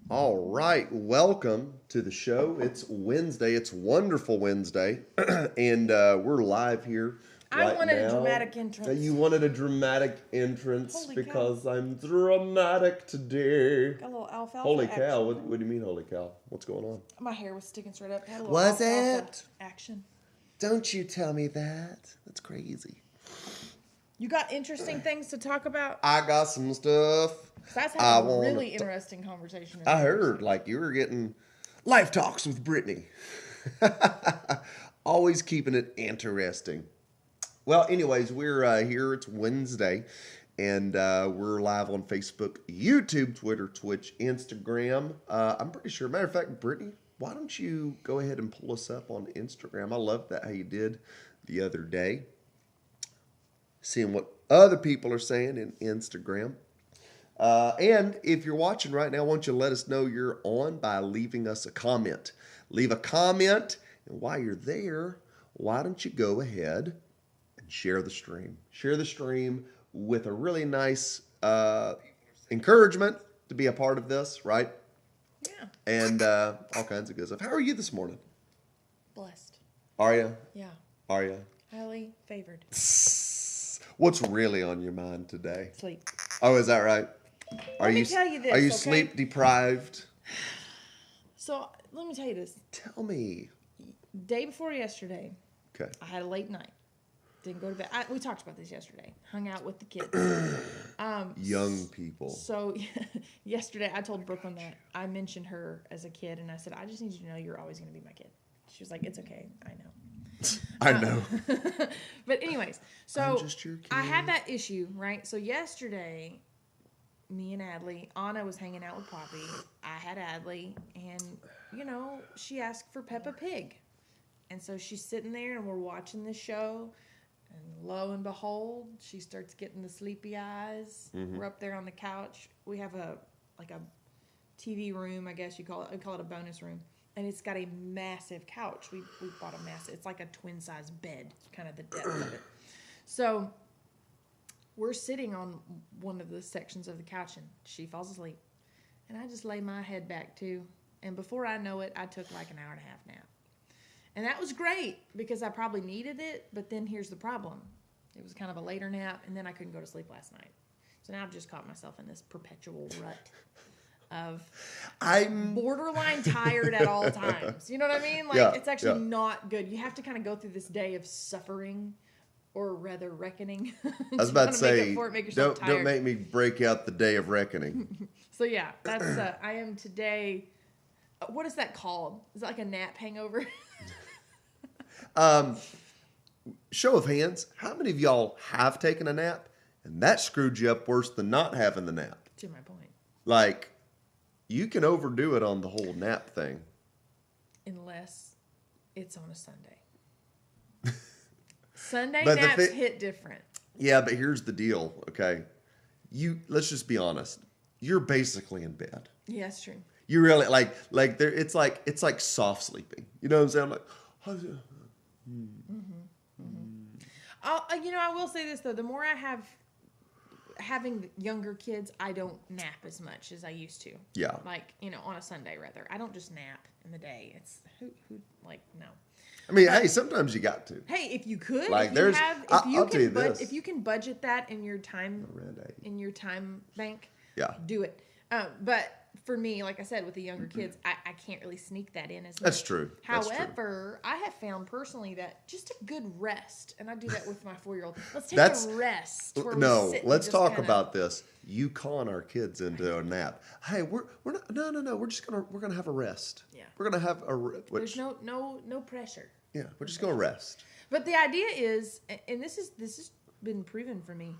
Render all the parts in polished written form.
All right, welcome to the show. It's Wednesday. It's wonderful Wednesday, and we're live here right now. I wanted a dramatic entrance. You wanted a dramatic entrance. Holy because cow. I'm dramatic today. Got a little alfalfa Holy action. cow! What do you mean, holy cow? What's going on? My hair was sticking straight up. Had a little Was alfalfa it? action. Don't you tell me that. That's crazy. You got interesting things to talk about? I got some stuff. That's had a really interesting conversation. I heard like you were getting life talks with Brittany. Always keeping it interesting. Well, anyways, we're here. It's Wednesday, and we're live on Facebook, YouTube, Twitter, Twitch, Instagram. I'm pretty sure. Matter of fact, Brittany, why don't you go ahead and pull us up on Instagram? I love that how you did the other day. Seeing what other people are saying in Instagram. And if you're watching right now, I want you to let us know you're on by leaving us a comment. Leave a comment, and while you're there, why don't you go ahead and share the stream. Share the stream with a really nice encouragement to be a part of this, right? Yeah. And all kinds of good stuff. How are you this morning? Blessed. Are you? Yeah. Are you? Highly favored. What's really on your mind today? Sleep. Oh, is that right? Let me tell you this, Are you okay? sleep deprived? So let me tell you this. Tell me. Day before yesterday, Okay. I had a late night. Didn't go to bed. We talked about this yesterday. Hung out with the kids. Young people. So yesterday I told Brooklyn that I mentioned her as a kid, and I said, I just need you to know you're always going to be my kid. She was like, it's okay. I know. I know. But anyways, so I'm just your kid. I had that issue, right? So yesterday, me and Adley, Anna was hanging out with Poppy. I had Adley, and, you know, she asked for Peppa Pig. And so she's sitting there, and we're watching this show. And lo and behold, she starts getting the sleepy eyes. Mm-hmm. We're up there on the couch. We have a TV room, I guess you call it. I call it a bonus room. And it's got a massive couch. We bought a massive. It's like a twin size bed, kind of the depth of it. So we're sitting on one of the sections of the couch, and she falls asleep. And I just lay my head back too. And before I know it, I took like an hour and a half nap. And that was great because I probably needed it. But then here's the problem. It was kind of a later nap, and then I couldn't go to sleep last night. So now I've just caught myself in this perpetual rut of I'm borderline tired at all times. You know what I mean? Like, it's actually not good. You have to kind of go through this day of suffering, or rather reckoning. I was about to say, don't make me break out the day of reckoning. So yeah, that's I am today. What is that called? Is that like a nap hangover? Show of hands, how many of y'all have taken a nap and that screwed you up worse than not having the nap? To my point. Like, you can overdo it on the whole nap thing. Unless it's on a Sunday. Sunday naps hit different. Yeah, but here's the deal, okay? Let's just be honest. You're basically in bed. Yeah, that's true. You really like there. It's like soft sleeping. You know what I'm saying? I'm like, I will say this though. The more I having younger kids, I don't nap as much as I used to. Yeah. Like, on a Sunday rather. I don't just nap in the day. It's who no. I mean, hey, sometimes you got to. Hey, if you could, like, I'll tell you this. If you can budget that in your time bank, yeah, do it. But for me, like I said, with the younger kids, I can't really sneak that in as much. That's true. However, I have found personally that just a good rest, and I do that with my 4-year-old. Let's take a rest. Let's talk about this. You calling our kids into a nap. Hey, we're not. No. We're gonna have a rest. Yeah. We're gonna have There's no pressure. Yeah, we're just gonna rest. But the idea is, and this has been proven for me.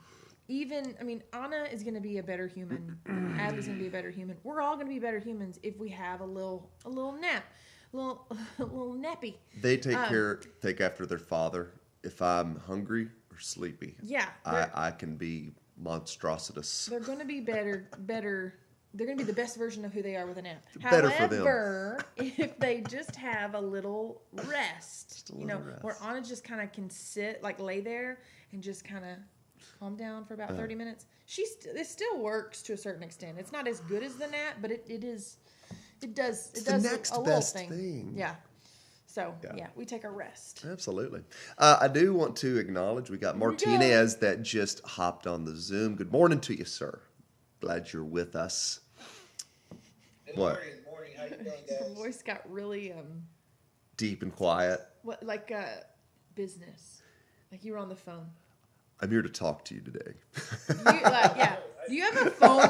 Anna is going to be a better human. Adley's going to be a better human. We're all going to be better humans if we have a little nap, a little nappy. They take after their father. If I'm hungry or sleepy, yeah, I can be monstrositous. They're going to be better. They're going to be the best version of who they are with a nap. Better However, if they just have a little rest, rest. where Anna just kind of can sit, like lay there and just kind of calm down for about 30 minutes. It still works to a certain extent. It's not as good as the nap, but it does the next a best little thing. Yeah. So we take a rest. Absolutely. I do want to acknowledge we got Martinez that just hopped on the Zoom. Good morning to you, sir. Glad you're with us. Good morning. How you doing, guys? Your voice got really deep and quiet. What business? Like you were on the phone. I'm here to talk to you today. Do you have a phone?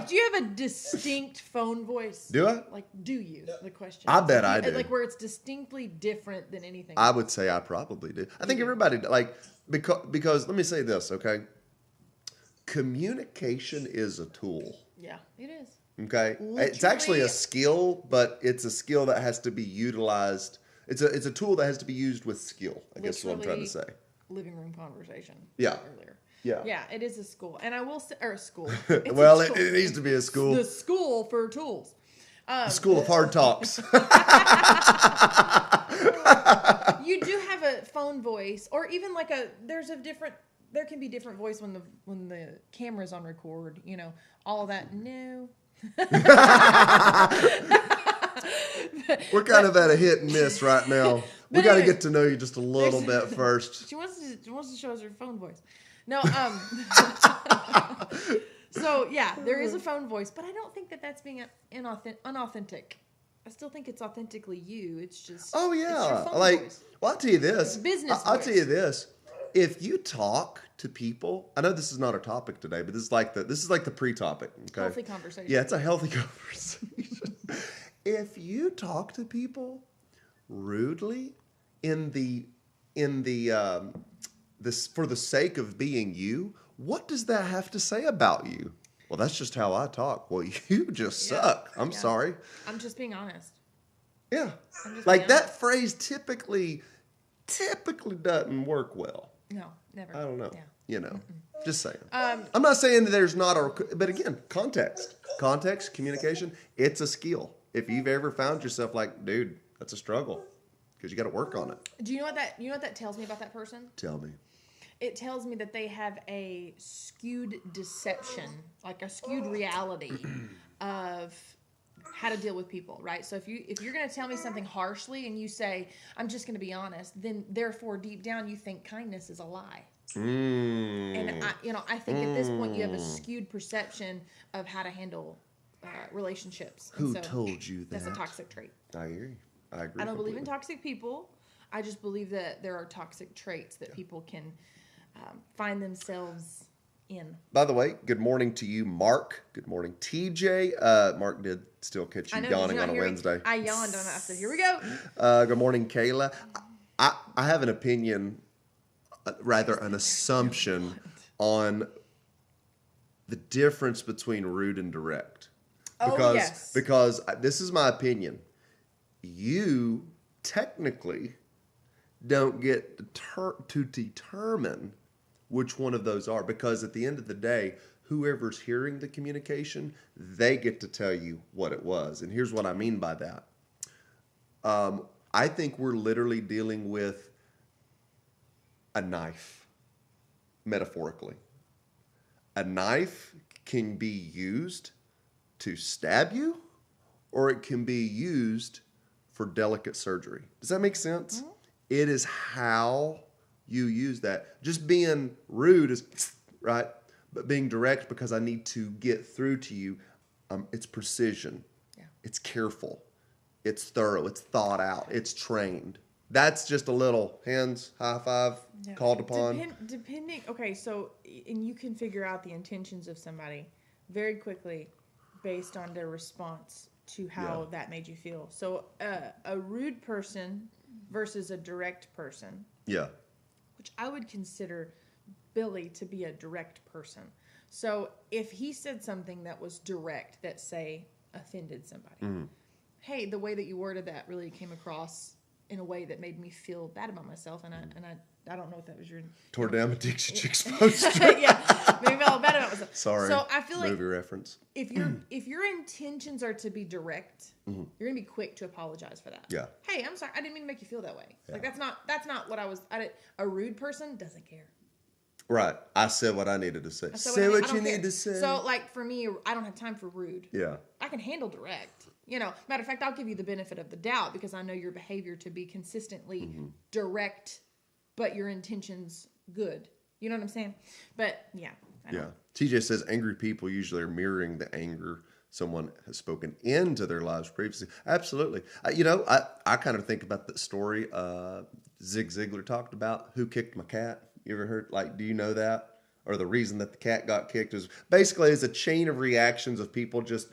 Do you have a distinct phone voice? Do I? Do you? The question. I bet I do. Where it's distinctly different than anything I else. would say I probably do. I think everybody, because let me say this, okay? Communication is a tool. Yeah, it is. Okay? It's actually a skill, but it's a skill that has to be utilized. It's a tool that has to be used with skill, I guess is what I'm trying to say. Living room conversation. Yeah. Earlier. Yeah. Yeah, it is a school. And I will say, or a school. Well, it needs to be a school. The school for tools. The school of hard talks. You do have a phone voice, or even there can be different voice when the camera's on record, all of that. No. We're kind of at a hit and miss right now. We got to get to know you just a little bit first. She wants to show us her phone voice. No, so yeah, there is a phone voice, but I don't think that's being unauthentic. I still think it's authentically you. It's just it's your phone voice. Well, I'll tell you this. I'll tell you this. If you talk to people, I know this is not our topic today, but this is like the pre-topic. Okay? Healthy conversation. Yeah, it's a healthy conversation. If you talk to people rudely for the sake of being you, what does that have to say about you? Well, that's just how I talk. Well, you just suck. I'm sorry. I'm just being honest. Yeah. That phrase typically doesn't work well. No. Never. I don't know. Yeah. You know, just saying. I'm not saying that there's not but again, context, communication, it's a skill. If you've ever found yourself like, dude, that's a struggle because you got to work on it. Do you know what that tells me about that person? Tell me. It tells me that they have a skewed deception, like a skewed reality of how to deal with people, right? So if you're going to tell me something harshly and you say, I'm just going to be honest, then therefore deep down you think kindness is a lie. And I think at this point you have a skewed perception of how to handle relationships. And Who told you that? That's a toxic trait. I agree. I don't believe in toxic people. I just believe that there are toxic traits that people can find themselves in. By the way, good morning to you, Mark. Good morning, TJ. Mark did still catch you yawning on a Wednesday. I yawned on that. So here we go. Good morning, Kayla. I have an opinion, rather an assumption on the difference between rude and direct. Because this is my opinion. You technically don't get to determine which one of those are, because at the end of the day, whoever's hearing the communication, they get to tell you what it was. And here's what I mean by that. I think we're literally dealing with a knife, metaphorically. A knife can be used to stab you, or it can be used for delicate surgery. Does that make sense? Mm-hmm. It is how you use that. Just being rude is right, but being direct because I need to get through to you, it's precision. Yeah. It's careful. It's thorough. It's thought out. It's trained. That's just a little hands, high five, called upon. Depending, okay, so, and you can figure out the intentions of somebody very quickly based on their response to how that made you feel. So a rude person versus a direct person. Yeah. Which I would consider Billy to be a direct person. So if he said something that was direct, that say offended somebody, hey, the way that you worded that really came across in a way that made me feel bad about myself, and I don't know if that was your tore down my Dixie Chicks poster. Yeah, made me feel bad about myself. Sorry. So I feel like movie reference. If your intentions are to be direct, you're gonna be quick to apologize for that. Yeah. Hey, I'm sorry. I didn't mean to make you feel that way. Yeah. Like that's not what I was. A rude person doesn't care. Right. I said what I needed to say. Say what you need to say. So, like, for me, I don't have time for rude. Yeah. I can handle direct. Matter of fact, I'll give you the benefit of the doubt because I know your behavior to be consistently direct, but your intentions good. You know what I'm saying? But, yeah. Yeah. TJ says angry people usually are mirroring the anger someone has spoken into their lives previously. Absolutely. I kind of think about the story Zig Ziglar talked about, Who Kicked My Cat? You ever heard, do you know that? Or the reason that the cat got kicked is basically a chain of reactions of people just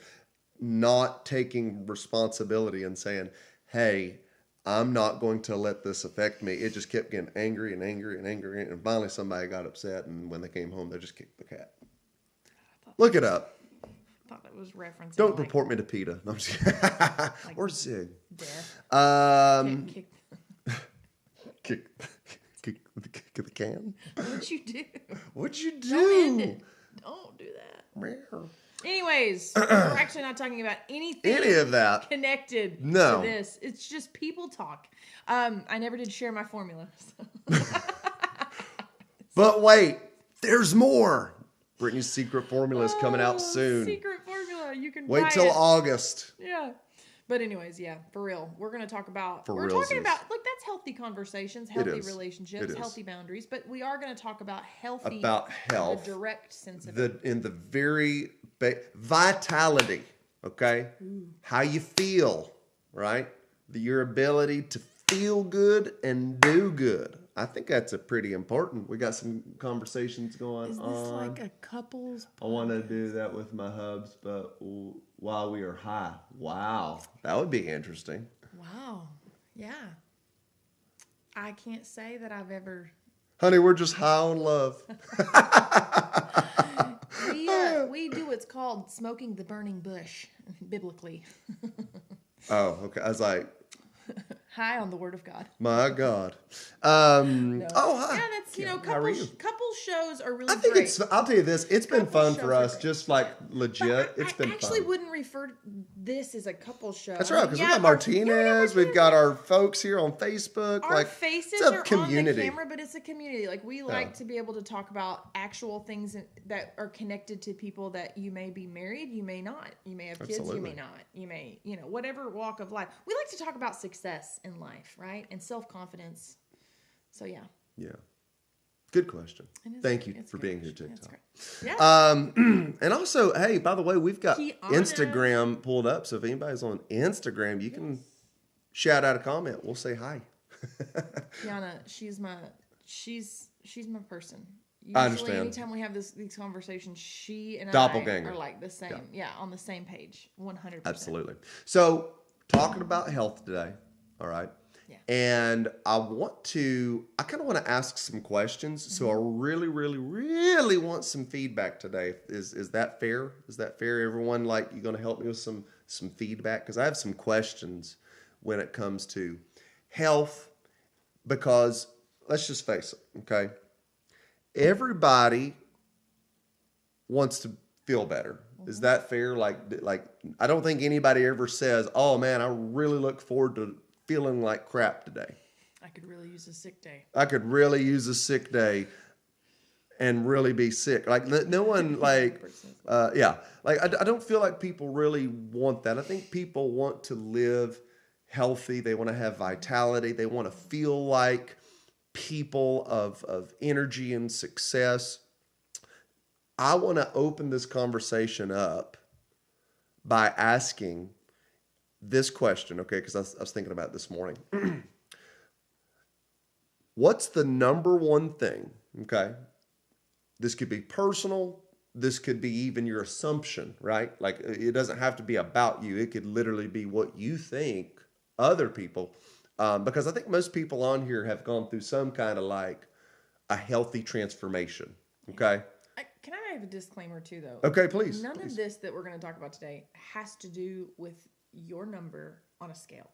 not taking responsibility and saying, hey, I'm not going to let this affect me. It just kept getting angry and angry and angry. And finally somebody got upset. And when they came home, they just kicked the cat. Look it up. I thought that was referencing. Don't report me to PETA. No, I'm just kidding. Or Zig. Death. Kick the can. What'd you do? What'd you do? Don't end it. Don't do that. Anyways, we're actually not talking about any of that connected to this. It's just people talk. I never did share my formula. So. But wait, there's more. Brittany's secret formula is coming out soon. Secret formula. You can wait buy till it. August. Yeah. But anyways, yeah, for real. We're going to talk about... talking about... Look, that's healthy conversations, healthy relationships, healthy boundaries. But we are going to talk about healthy... About health. The direct sense of it. In the very... vitality, okay? Ooh. How you feel, right? Your ability to feel good and do good. I think that's a pretty important... We got some conversations going on. Is this like a couple's... I want to do that with my hubs, but... while we are high. Wow. That would be interesting. Wow. Yeah. I can't say that I've ever... Honey, we're just high on love. We do what's called smoking the burning bush, biblically. Oh, okay. I was like, High on the Word of God. My God. No. Oh, hi. Yeah, that's How are you? couple shows are really I think great. I'll tell you this, it's been Couple fun shows for are us, great. just like But legit. It's been I actually fun. wouldn't refer to this as a couple show. That's I right, mean, because yeah, we got our- Martinez, we've got our folks here on Facebook. Our Like, faces it's a are community. on the camera, but it's a community. Like we like to be able to talk about actual things that are connected to people that you may be married, you may not, you may have kids, you Absolutely. may not, you may, whatever walk of life. We like to talk about success in life, right, and self-confidence. So yeah, Yeah. Good question. it is- Thank you it's for good. being here, That's TikTok. great. Yeah. And also, hey, by the way, we've got Kiana. Instagram pulled up. So if anybody's on Instagram, you can shout out a comment. We'll say hi. Kiana, she's my person. Usually, I understand. anytime we have these conversations, she and Doppelganger. I are like the same. Yeah, on the same page, 100%. Absolutely. So talking about health today. All right. Yeah. And I kind of want to ask some questions. So I really, really, really want some feedback today. Is that fair? Is that fair? Everyone, like, you going to help me with some feedback? Because I have some questions when it comes to health, because let's just face it. Okay. Everybody wants to feel better. Is that fair? Like I don't think anybody ever says, "Oh man, I really look forward to feeling like crap today. I could really use a sick day. I could really use a sick day and really be sick." Like no one like, yeah. Like I don't feel like people really want that. I think people want to live healthy. They want to have vitality. They want to feel like people of energy and success. I want to open this conversation up by asking this question, okay? Because I was thinking about it this morning. What's the number one thing, okay? This could be personal. This could be even your assumption, right? Like, it doesn't have to be about you. It could literally be what you think other people, because I think most people on here have gone through some kind of like a healthy transformation, okay? Can I have a disclaimer too, though? Okay, please. None please. of this that we're going to talk about today has to do with your number on a scale.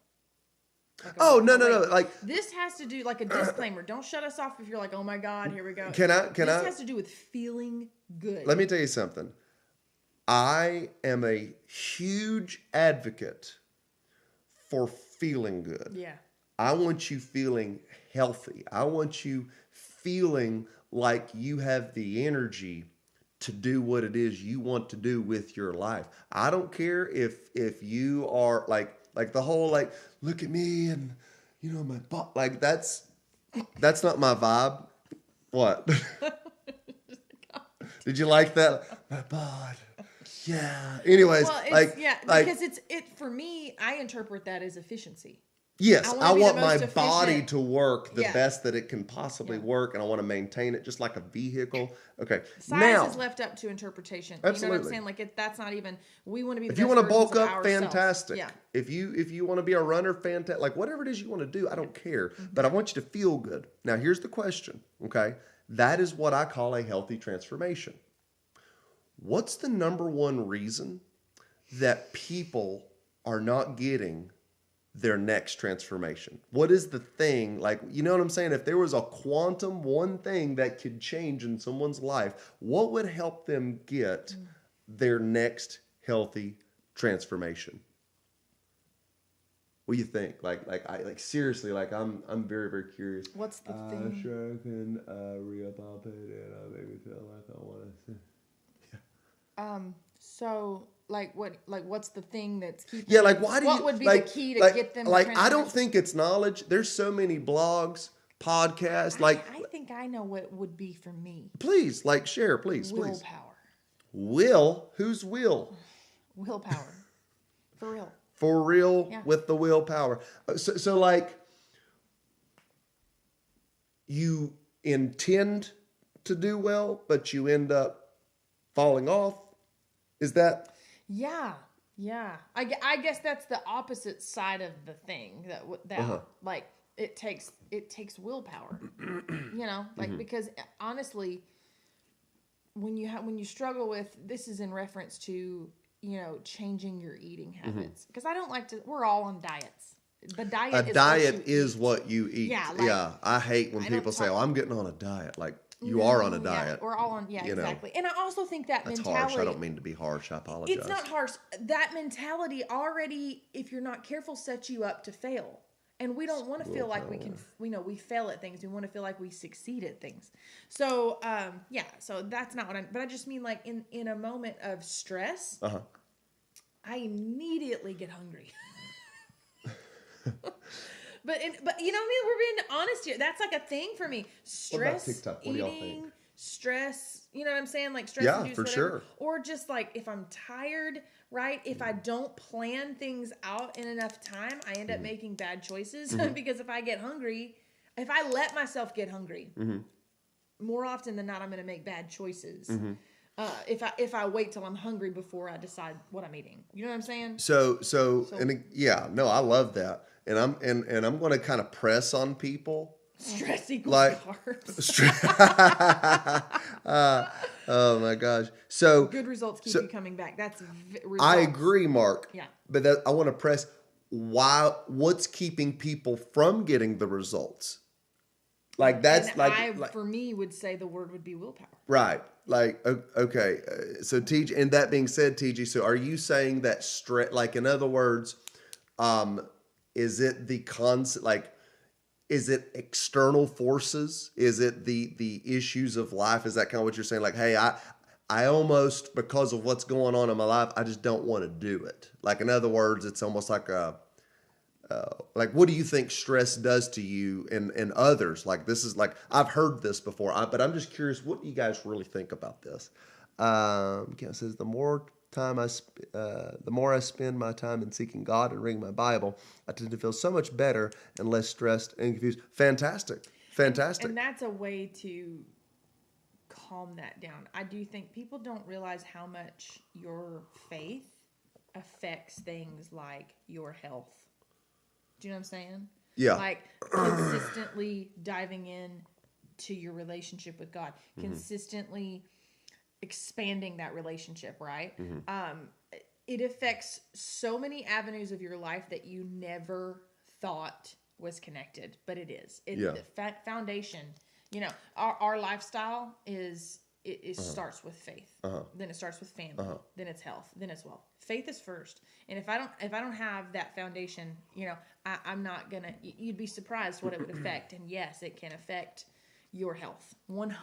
Like Oh, no. rating. Like, This has to do like a disclaimer. Don't shut us off if you're like, oh my God, here we go. Can I- This has to do with feeling good. let me tell you something. I am a huge advocate for feeling good. Yeah. I want you feeling healthy. I want you feeling like you have the energy to do what it is you want to do with your life. I don't care if you are like the whole like, look at me and my butt, like that's not my vibe. What? Did you like that? My butt. Yeah. Anyways, Well, it's, like because for me, I interpret that as efficiency. yes, I I wanna be want the my most body efficient. to work the Yeah. best that it can possibly Yeah. work, and I want to maintain it just like a vehicle. Okay, Size now is left up to interpretation. You know what Absolutely. I'm saying? Like that's not even. We want to be. The if you want to bulk up, fantastic. Yeah. If you want to be a runner, fantastic. Like whatever it is you want to do, I don't care. Mm-hmm. But I want you to feel good. Now here's the question. Okay, that is what I call a healthy transformation. What's the number one reason that people are not getting their next transformation? What is the thing, like, you know what I'm saying? If there was a quantum one thing that could change in someone's life, what would help them get their next healthy transformation? What do you think? Like seriously, like I'm very, very curious. What's the thing? Sure can re-up it and make me feel like I want to. So what's the thing that's keeping? Yeah, like why do what you? would be like, the key to like, get them? Like to I don't transform? think it's knowledge. There's so many blogs, podcasts. Like I think I know what would be for me. please, like share, please. Willpower. Will, who's Will? Willpower. For real. For real, Yeah. with the willpower. So like you intend to do well, but you end up falling off. Is that? Yeah. I guess that's the opposite side of the thing that Uh-huh. like it takes willpower. Mm-hmm. Because honestly, when you struggle with, this is in reference to changing your eating Mm-hmm. habits, because I don't like to. We're all on diets. The diet A is what diet you is eat. what you eat. Yeah, like, I hate when I don't people say, talk- "Oh, I'm getting on a diet." Like you are on a No, diet. Yeah, we're all on. Yeah, you know. exactly. And I also think that That's mentality. harsh. I don't mean to be harsh. I apologize. It's not harsh. That mentality already, if you're not careful, sets you up to fail. And we don't want to feel like we can, we fail at things. We want to feel like we succeed at things. So, yeah, so that's not what but I just mean like in a moment of stress, I immediately get hungry. But you know what I mean? We're being honest here. That's like a thing for me. Stress, TikTok? What do y'all eating, think? stress, you know what I'm saying? Like stress Yeah, induced for whatever. sure. Or just like if I'm tired, right? If I don't plan things out in enough time, I end up making bad choices because if I get hungry, if I let myself get hungry, more often than not, I'm going to make bad choices. If I wait till I'm hungry before I decide what I'm eating, you know what I'm saying? No, I love that, and I'm going to kind of press on people. Stress equals Like- carbs. Oh my gosh! So Good results keep so- you coming back. That's I results. agree, Mark. Yeah. But I want to press what's keeping people from getting the results? Like that's And for me, would say the word would be willpower. right. Like okay, so TG. And that being said, TG. So are you saying that stress? Like in other words, is it the concept? Like, is it external forces? Is it the issues of life? Is that kind of what you're saying? Like, hey, I almost, because of what's going on in my life, I just don't want to do it. Like, in other words, it's almost like like, what do you think stress does to you and others? Like, this is like, I've heard this before, but I'm just curious, what do you guys really think about this? It says, the more I spend my time in seeking God and reading my Bible, I tend to feel so much better and less stressed and confused. Fantastic. And that's a way to calm that down. I do think people don't realize how much your faith affects things like your health. Do you know what I'm saying? Yeah. Like consistently diving in to your relationship with God, consistently expanding that relationship, right? It affects so many avenues of your life that you never thought was connected, but it is. The foundation, you know, our lifestyle is starts with faith. Then it starts with family. Then it's health. Then it's wealth. Faith is first. And if I don't have that foundation, you know, I'm not gonna. You'd be surprised what it would affect. And yes, it can affect your health 100%.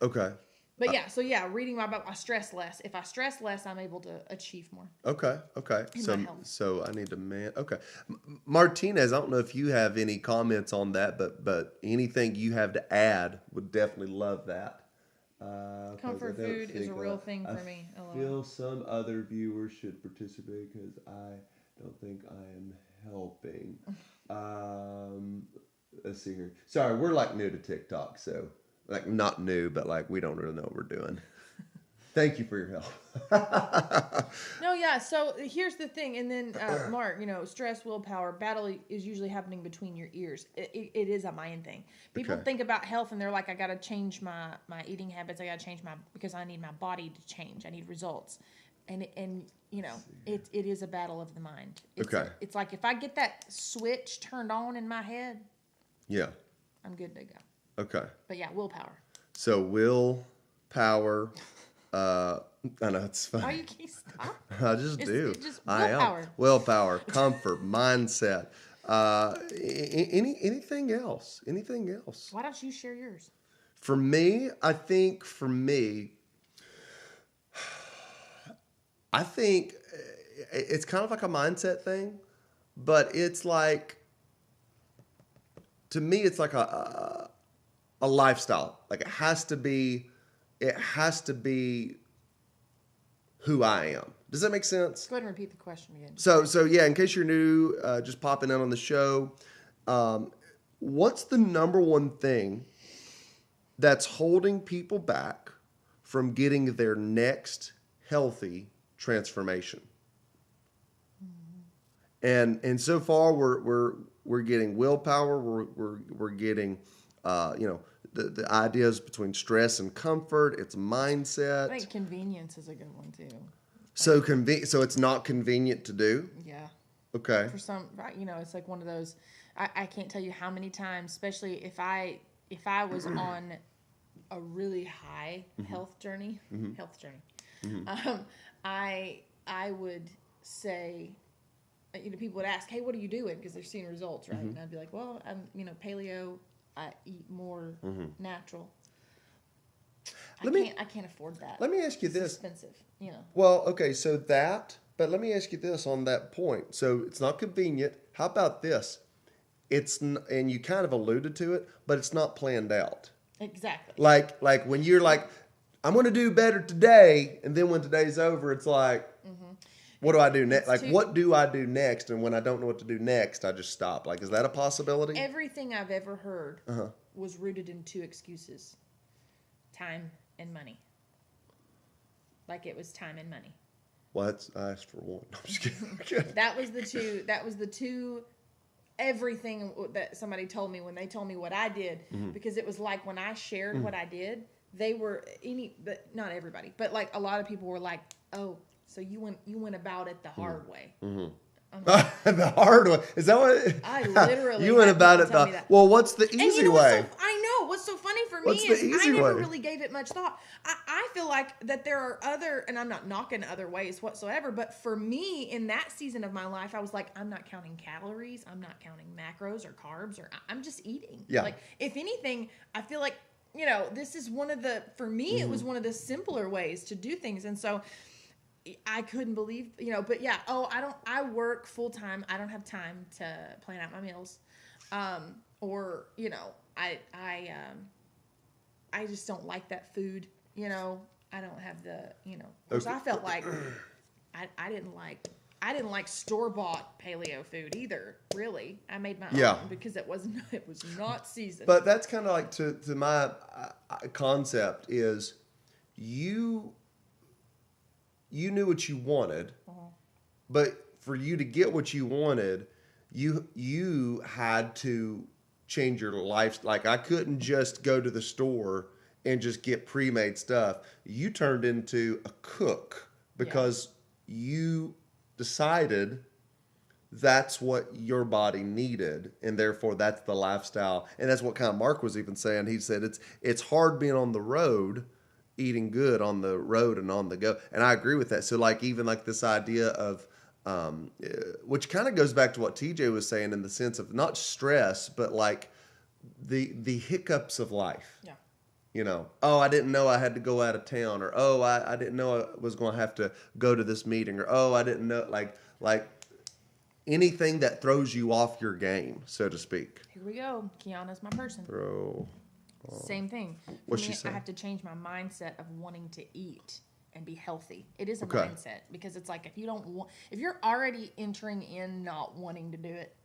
Okay. But yeah, so yeah, reading my Bible, I stress less. If I stress less, I'm able to achieve more. Okay. In my health. So I need to okay. Martinez, I don't know if you have any comments on that, but anything you have to add, would definitely love that. Comfort food is a real thing for me. I feel some other viewers should participate because I don't think I am helping. Let's see here. Sorry, we're like new to TikTok, so like not new, but like we don't really know what we're doing. Thank you for your help. No, yeah. So here's the thing, and then Mark, you know, stress, willpower, battle is usually happening between your ears. It is a mind thing. People Okay. think about health, and they're like, I got to change my eating habits. I got to change because I need my body to change. I need results, and you know, it is a battle of the mind. It's like if I get that switch turned on in my head, Yeah. I'm good to go. Okay. But yeah, willpower. So willpower. I know it's funny. Oh, you can't stop. I just do. It's just I willpower. am. Willpower, comfort, mindset. Anything else? Anything else? Why don't you share yours? For me, I think it's kind of like a mindset thing, but it's like, to me, it's like a lifestyle. Like it has to be who I am. Does that make sense? Go ahead and repeat the question again. So yeah, in case you're new, just popping in on the show, what's the number one thing that's holding people back from getting their next healthy transformation? And so far we're getting willpower. We're getting the ideas between stress and comfort. It's mindset. I think convenience is a good one too. So it's not convenient to do. Yeah. Okay. For some, it's like one of those. I can't tell you how many times, especially if I was on a really high health journey, I would say, people would ask, "Hey, what are you doing?" Because they're seeing results, right? And I'd be like, "Well, I'm, paleo. I eat more natural. I can't afford that. Let me ask you It's this. expensive, Well, okay, so but let me ask you this on that point. So it's not convenient. How about this? And you kind of alluded to it, but it's not planned out. Exactly. Like when you're like, I'm going to do better today, and then when today's over, it's like, what do I do next? Like, what do I do next? And when I don't know what to do next, I just stop. Like, is that a possibility? Everything I've ever heard was rooted in two excuses: time and money. Like it was time and money. Well, I asked for one. I'm just kidding. That was the two. Everything that somebody told me when they told me what I did, because it was like when I shared what I did, they were but not everybody, but like a lot of people were like, "Oh, so you went about it the hard way." The hard way. Is that what? I literally you went had about people it tell me that. Well, what's the And easy you know what's way? I know. What's so funny for me What's the is easy I never way? really gave it much thought. I feel like that there are other, and I'm not knocking other ways whatsoever, but for me in that season of my life, I was like, I'm not counting calories, I'm not counting macros or carbs, or I'm just eating. Yeah. Like, if anything, I feel like, this is for me, it was one of the simpler ways to do things. And so I couldn't believe, but yeah, I work full time. I don't have time to plan out my meals. Or, I just don't like that food, I don't have the, because I felt like I didn't like store-bought paleo food either, really. I made my own because it was not seasoned. But that's kind of like to my concept is you knew what you wanted, but for you to get what you wanted, you had to change your life. Like I couldn't just go to the store and just get pre-made stuff. You turned into a cook because you decided that's what your body needed, and therefore that's the lifestyle. And that's what kind of Mark was even saying. He said it's hard being on the road, eating good on the road and on the go. And I agree with that. So like even like this idea of which kind of goes back to what TJ was saying in the sense of not stress, but like the hiccups of life. Yeah. Oh, I didn't know I had to go out of town, or oh, I didn't know I was going to have to go to this meeting, or oh, I didn't know like anything that throws you off your game, so to speak. Here we go. Kiana's my person. Same thing. What's For me, she saying? I have to change my mindset of wanting to eat and be healthy. It is a mindset, because it's like if you're already entering in not wanting to do it,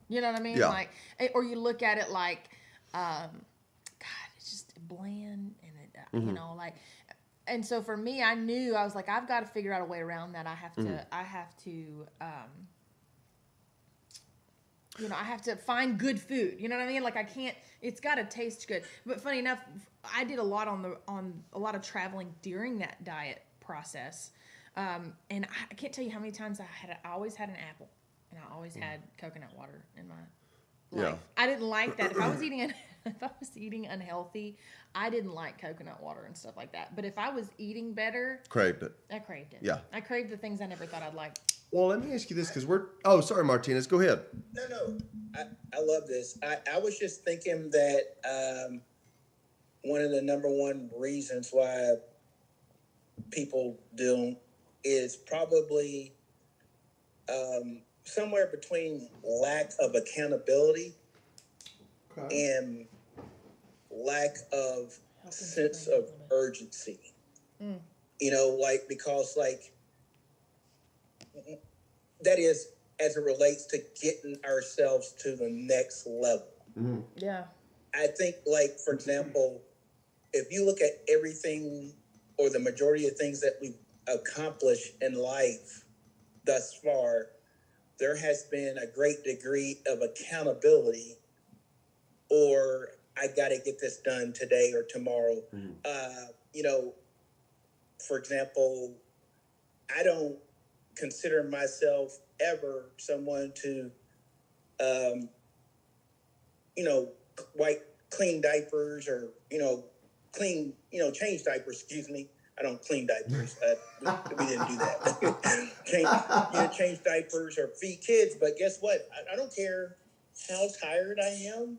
you know what I mean? Yeah. Like, or you look at it like, God, it's just bland, and it, like. And so for me, I knew I was like, I've got to figure out a way around that. I have to. I have to find good food. You know what I mean? Like I can't. It's got to taste good. But funny enough, I did a lot on a lot of traveling during that diet process, and I can't tell you how many times I always had an apple, and I always had coconut water in my life. I didn't like that. If I was eating unhealthy, I didn't like coconut water and stuff like that. But if I was eating better, Craved it. I craved it. Yeah. I craved the things I never thought I'd like. Well, let me ask you this because sorry, Martinez, go ahead. No. I love this. I was just thinking that one of the number one reasons why people do is probably somewhere between lack of accountability and lack of sense of urgency. Because that is as it relates to getting ourselves to the next level. Mm-hmm. Yeah. I think, for example, if you look at everything or the majority of things that we've accomplished in life thus far, there has been a great degree of accountability, or I got to get this done today or tomorrow. Mm-hmm. For example, I don't consider myself ever someone to, you know, clean diapers or, you know, change diapers, excuse me. I don't clean diapers. We didn't do that. Change diapers or feed kids. But guess what? I don't care how tired I am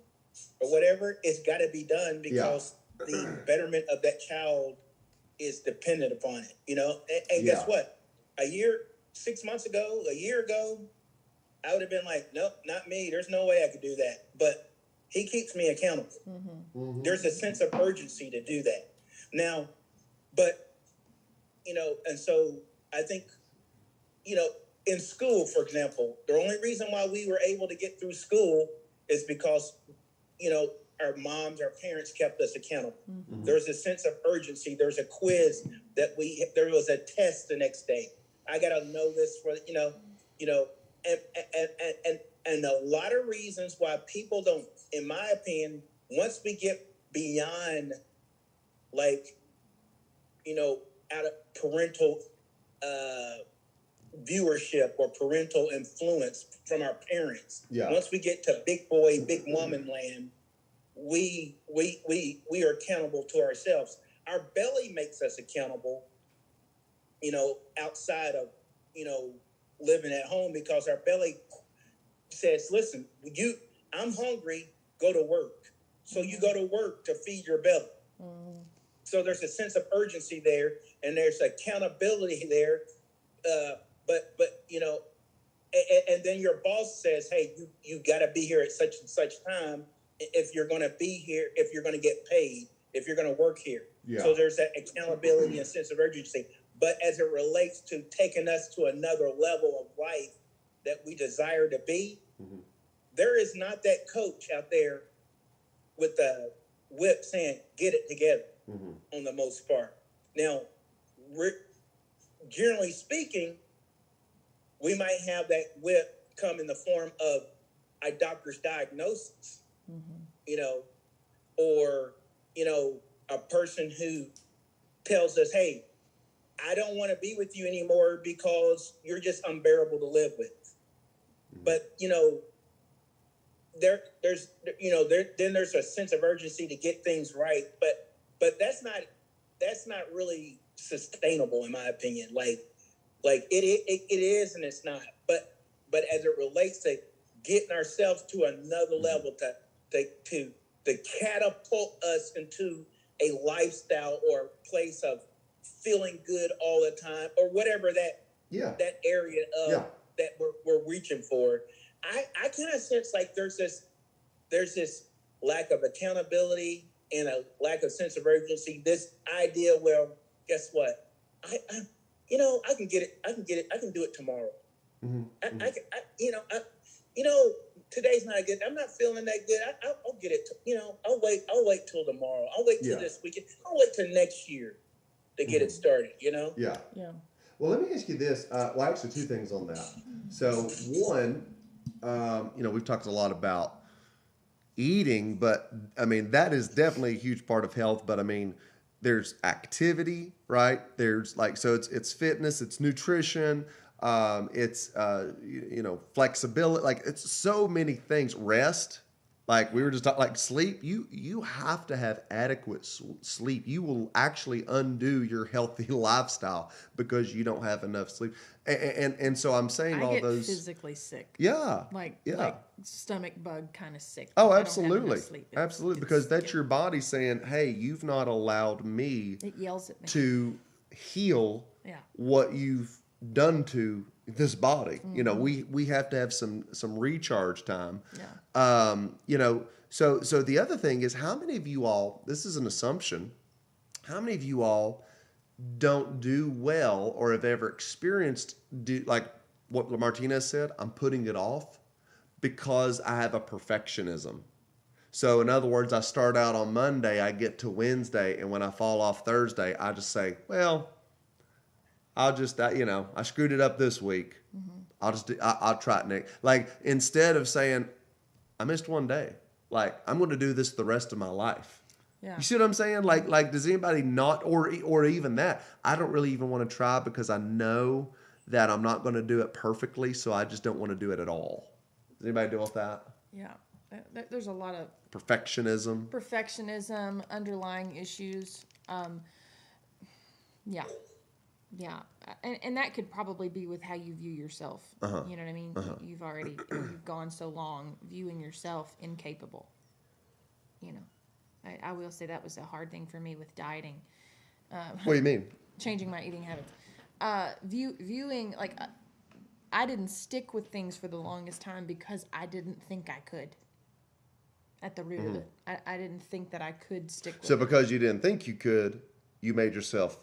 or whatever. It's got to be done because the betterment of that child is dependent upon it, you know? And guess what? 6 months ago, a year ago, I would have been like, nope, not me. There's no way I could do that. But he keeps me accountable. Mm-hmm. Mm-hmm. There's a sense of urgency to do that. Now, but, you know, and so I think, you know, in school, for example, the only reason why we were able to get through school is because, you know, our moms, our parents kept us accountable. Mm-hmm. There's a sense of urgency. There's a quiz there was a test the next day. I got to know this for, you know, and a lot of reasons why people don't, in my opinion, once we get beyond, like, you know, out of parental viewership or parental influence from our parents, once we get to big boy, big woman land, we are accountable to ourselves. Our belly makes us accountable, you know, outside of, you know, living at home, because our belly says, listen, I'm hungry, go to work. So you go to work to feed your belly. Mm. So there's a sense of urgency there, and there's accountability there. But you know, and then your boss says, hey, you got to be here at such and such time if you're going to be here, if you're going to get paid, if you're going to work here. Yeah. So there's that accountability and sense of urgency. But as it relates to taking us to another level of life that we desire to be, mm-hmm. there is not that coach out there with the whip saying, get it together, mm-hmm. on the most part. Now, generally speaking, we might have that whip come in the form of a doctor's diagnosis, mm-hmm. you know, or, you know, a person who tells us, hey, I don't want to be with you anymore because you're just unbearable to live with. Mm-hmm. But, you know, there's a sense of urgency to get things right. But that's not really sustainable, in my opinion. Like it is and it's not. But as it relates to getting ourselves to another level to catapult us into a lifestyle or place of feeling good all the time, or whatever that area of that we're reaching for. I kind of sense like there's this lack of accountability and a lack of sense of urgency. This idea, well, guess what? I can get it. I can do it tomorrow. Mm-hmm. Today's not good. I'm not feeling that good. I'll get it. I'll wait till tomorrow. I'll wait till this weekend. I'll wait till next year to get it started. Yeah. Well, let me ask you this. Actually, two things on that. So one, we've talked a lot about eating, but I mean, that is definitely a huge part of health. But I mean, there's activity, right? There's so it's fitness, it's nutrition, it's flexibility. Like, it's so many things. Rest. Like we were just talking, like sleep, you have to have adequate sleep. You will actually undo your healthy lifestyle because you don't have enough sleep. And so I'm saying I all get those physically sick. Yeah. Like stomach bug kind of sick. Oh, absolutely. Absolutely. Because that's your body saying, hey, you've not allowed me it yells at me to heal what you've done to this body. Mm-hmm. We have to have some recharge time. So the other thing is, how many of you all, this is an assumption, how many of you all don't do well or have ever experienced like what Martinez said, I'm putting it off because I have a perfectionism. So in other words, I start out on Monday, I get to Wednesday, and when I fall off Thursday, I just say, well, I'll just, I screwed it up this week. Mm-hmm. I'll try it next. Like, instead of saying, I missed one day, like, I'm going to do this the rest of my life. Yeah. You see what I'm saying? Like, does anybody not, or even that, I don't really even want to try because I know that I'm not going to do it perfectly, so I just don't want to do it at all. Does anybody deal with that? Yeah. There's a lot of Perfectionism, underlying issues. Yeah. Yeah. And that could probably be with how you view yourself. Uh-huh. You know what I mean? You've already you've gone so long viewing yourself incapable. You know, I will say that was a hard thing for me with dieting. What do you mean? Changing my eating habits. Viewing, like, I didn't stick with things for the longest time because I didn't think I could. At the root of it, I didn't think that I could stick with So it. because you didn't think you could, you make yourself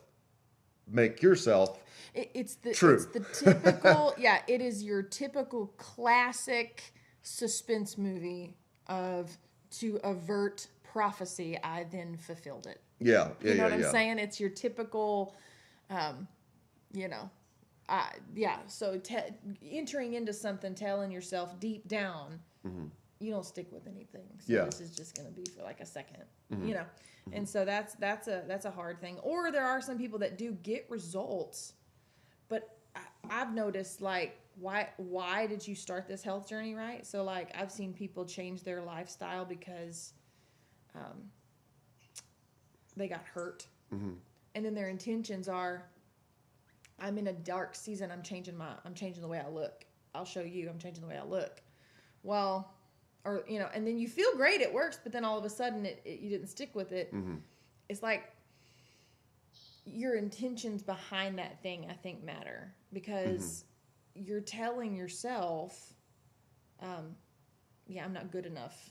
It's the true. It's the typical it is your typical classic suspense movie of to avert prophecy. I then fulfilled it. Yeah. You know what I'm saying? It's your typical, So entering into something, telling yourself deep down, you don't stick with anything. So this is just going to be for like a second, you know. And so that's a hard thing. Or there are some people that do get results, but I've noticed, like, why did you start this health journey, right? So, like, I've seen people change their lifestyle because they got hurt, and then their intentions are, I'm in a dark season. I'm changing the way I look. I'll show you. I'm changing the way I look. Well, or and then you feel great. It works, but then all of a sudden, you didn't stick with it. It's like your intentions behind that thing, I think, matter, because you're telling yourself, I'm not good enough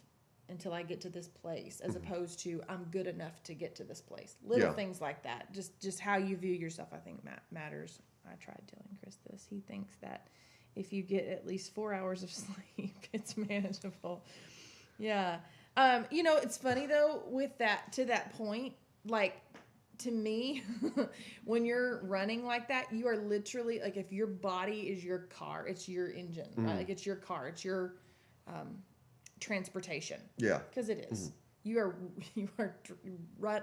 until I get to this place, as opposed to I'm good enough to get to this place. Little things like that. Just how you view yourself, I think, matters. I tried telling Chris this. He thinks that if you get at least 4 hours of sleep, it's manageable. Yeah. It's funny though, with that, to that point, like, to me, when you're running like that, you are literally, like, if your body is your car, it's your engine, right? Like, it's your car, it's your transportation. Yeah. Because it is. You are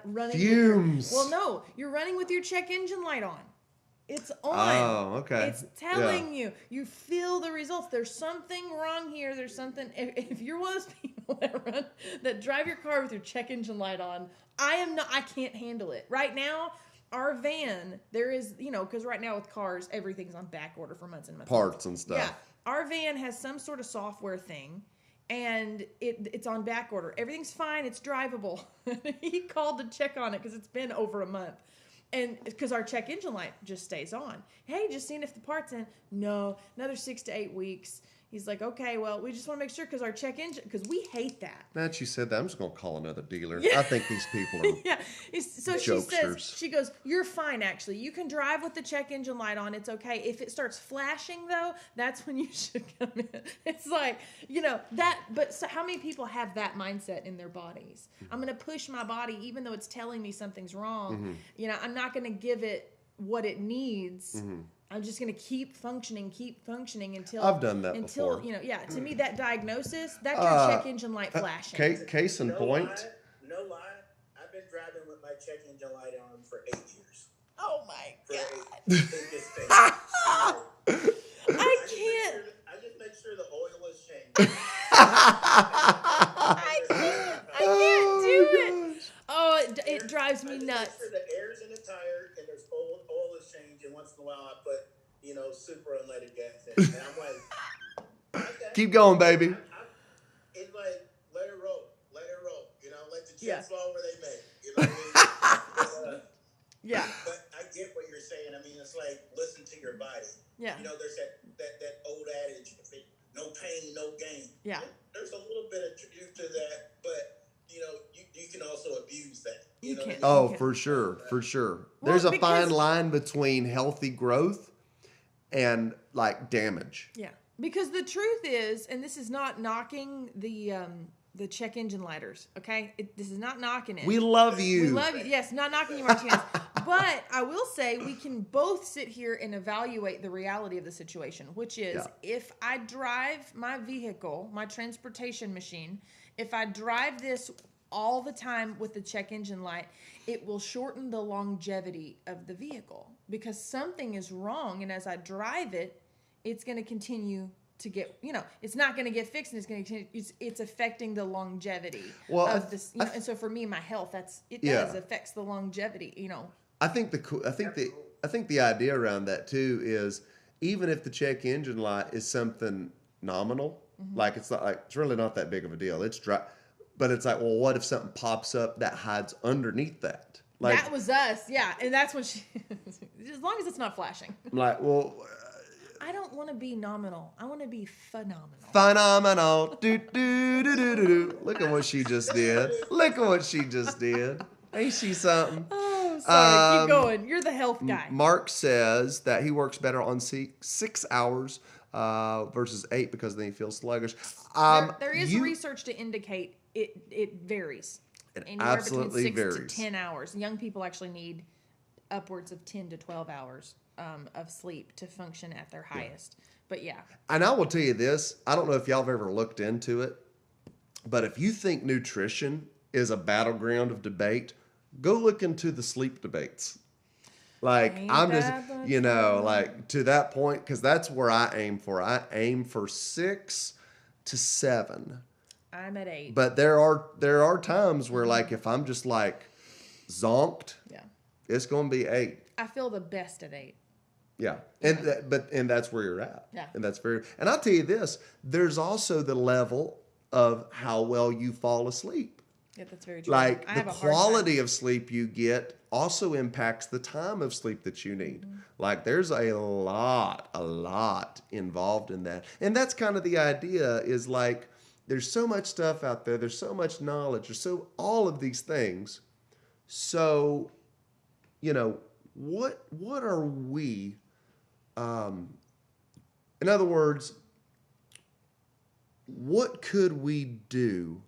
running. Fumes. You're running with your check engine light on. It's on. Oh, okay. It's telling you. You feel the results. There's something wrong here. There's something. If you're one of those people that drive your car with your check engine light on, I can't handle it. Right now, our van, there is, because right now with cars, everything's on back order for months and months. Parts and stuff. Yeah. Our van has some sort of software thing, and it's on back order. Everything's fine. It's drivable. He called to check on it because it's been over a month. And because our check engine light just stays on. Hey, just seeing if the part's in. No, another 6 to 8 weeks. He's like, okay, well, we just want to make sure because our check engine, because we hate that. Now that you said that, I'm just going to call another dealer. Yeah. I think these people are yeah. So jokesters. she goes, you're fine, actually. You can drive with the check engine light on. It's okay. If it starts flashing, though, that's when you should come in. It's like, but so how many people have that mindset in their bodies? I'm going to push my body even though it's telling me something's wrong. I'm not going to give it what it needs. I'm just going to keep functioning until I've done that before. To me, that diagnosis, that's your check engine light flashing. Case in point. No lie, I've been driving with my check engine light on for 8 years. Oh my God. I just make sure the oil is changed. I can't do it. Oh, it drives me nuts. Make sure the air's in the tire and there's oil is changed, and once in a while I put, super unleaded gas in. And I'm like, okay. Keep going, baby. It's like, let it roll. Let the chips fall where they may. You know what I mean? Yeah. But I get what you're saying. I mean, it's like, listen to your body. Yeah. There's that old adage, no pain, no gain. Yeah. There's a little bit of truth to that, but you can also abuse that. You can. Oh, for sure. There's a fine line between healthy growth and, like, damage. Yeah. Because the truth is, and this is not knocking the check engine lighters, okay? This is not knocking it. We love you. We love you. Yes, not knocking you, Martinez. But I will say we can both sit here and evaluate the reality of the situation, which is if I drive my vehicle, my transportation machine, if I drive this all the time with the check engine light, it will shorten the longevity of the vehicle because something is wrong. And as I drive it, it's going to continue to get, it's not going to get fixed, and it's going to it's affecting the longevity of this. And so for me, my health, does affects the longevity. I think the idea around that too is even if the check engine light is something nominal, like it's really not that big of a deal. It's dry, but it's like, well, what if something pops up that hides underneath that? Like that was us, yeah, and that's when she. As long as it's not flashing. I'm like, well. I don't want to be nominal. I want to be phenomenal. Phenomenal. Do, do, do, do, do, do. Look at what she just did. Ain't she something? Oh, sorry. Keep going. You're the health guy. Mark says that he works better on 6 hours versus 8 because then he feels sluggish. There is research to indicate it varies. It Anywhere absolutely between 6 varies. to 10 hours. Young people actually need upwards of 10 to 12 hours of sleep to function at their highest. But yeah. And I will tell you this. I don't know if y'all have ever looked into it, but if you think nutrition is a battleground of debate, go look into the sleep debates. Like, I'm just, like to that point, because that's where I aim for. I aim for 6 to 7. I'm at 8. But there are times where, like, if I'm just like zonked, it's going to be 8. I feel the best at 8. Yeah, and that's where you're at. Yeah, and and I'll tell you this: there's also the level of how well you fall asleep. Yeah, that's very true. Like the quality of sleep you get also impacts the time of sleep that you need. Mm-hmm. Like there's a lot involved in that, and that's kind of the idea. Is like there's so much stuff out there. There's so much knowledge. There's all of these things. So, what are we? In other words, what could we do?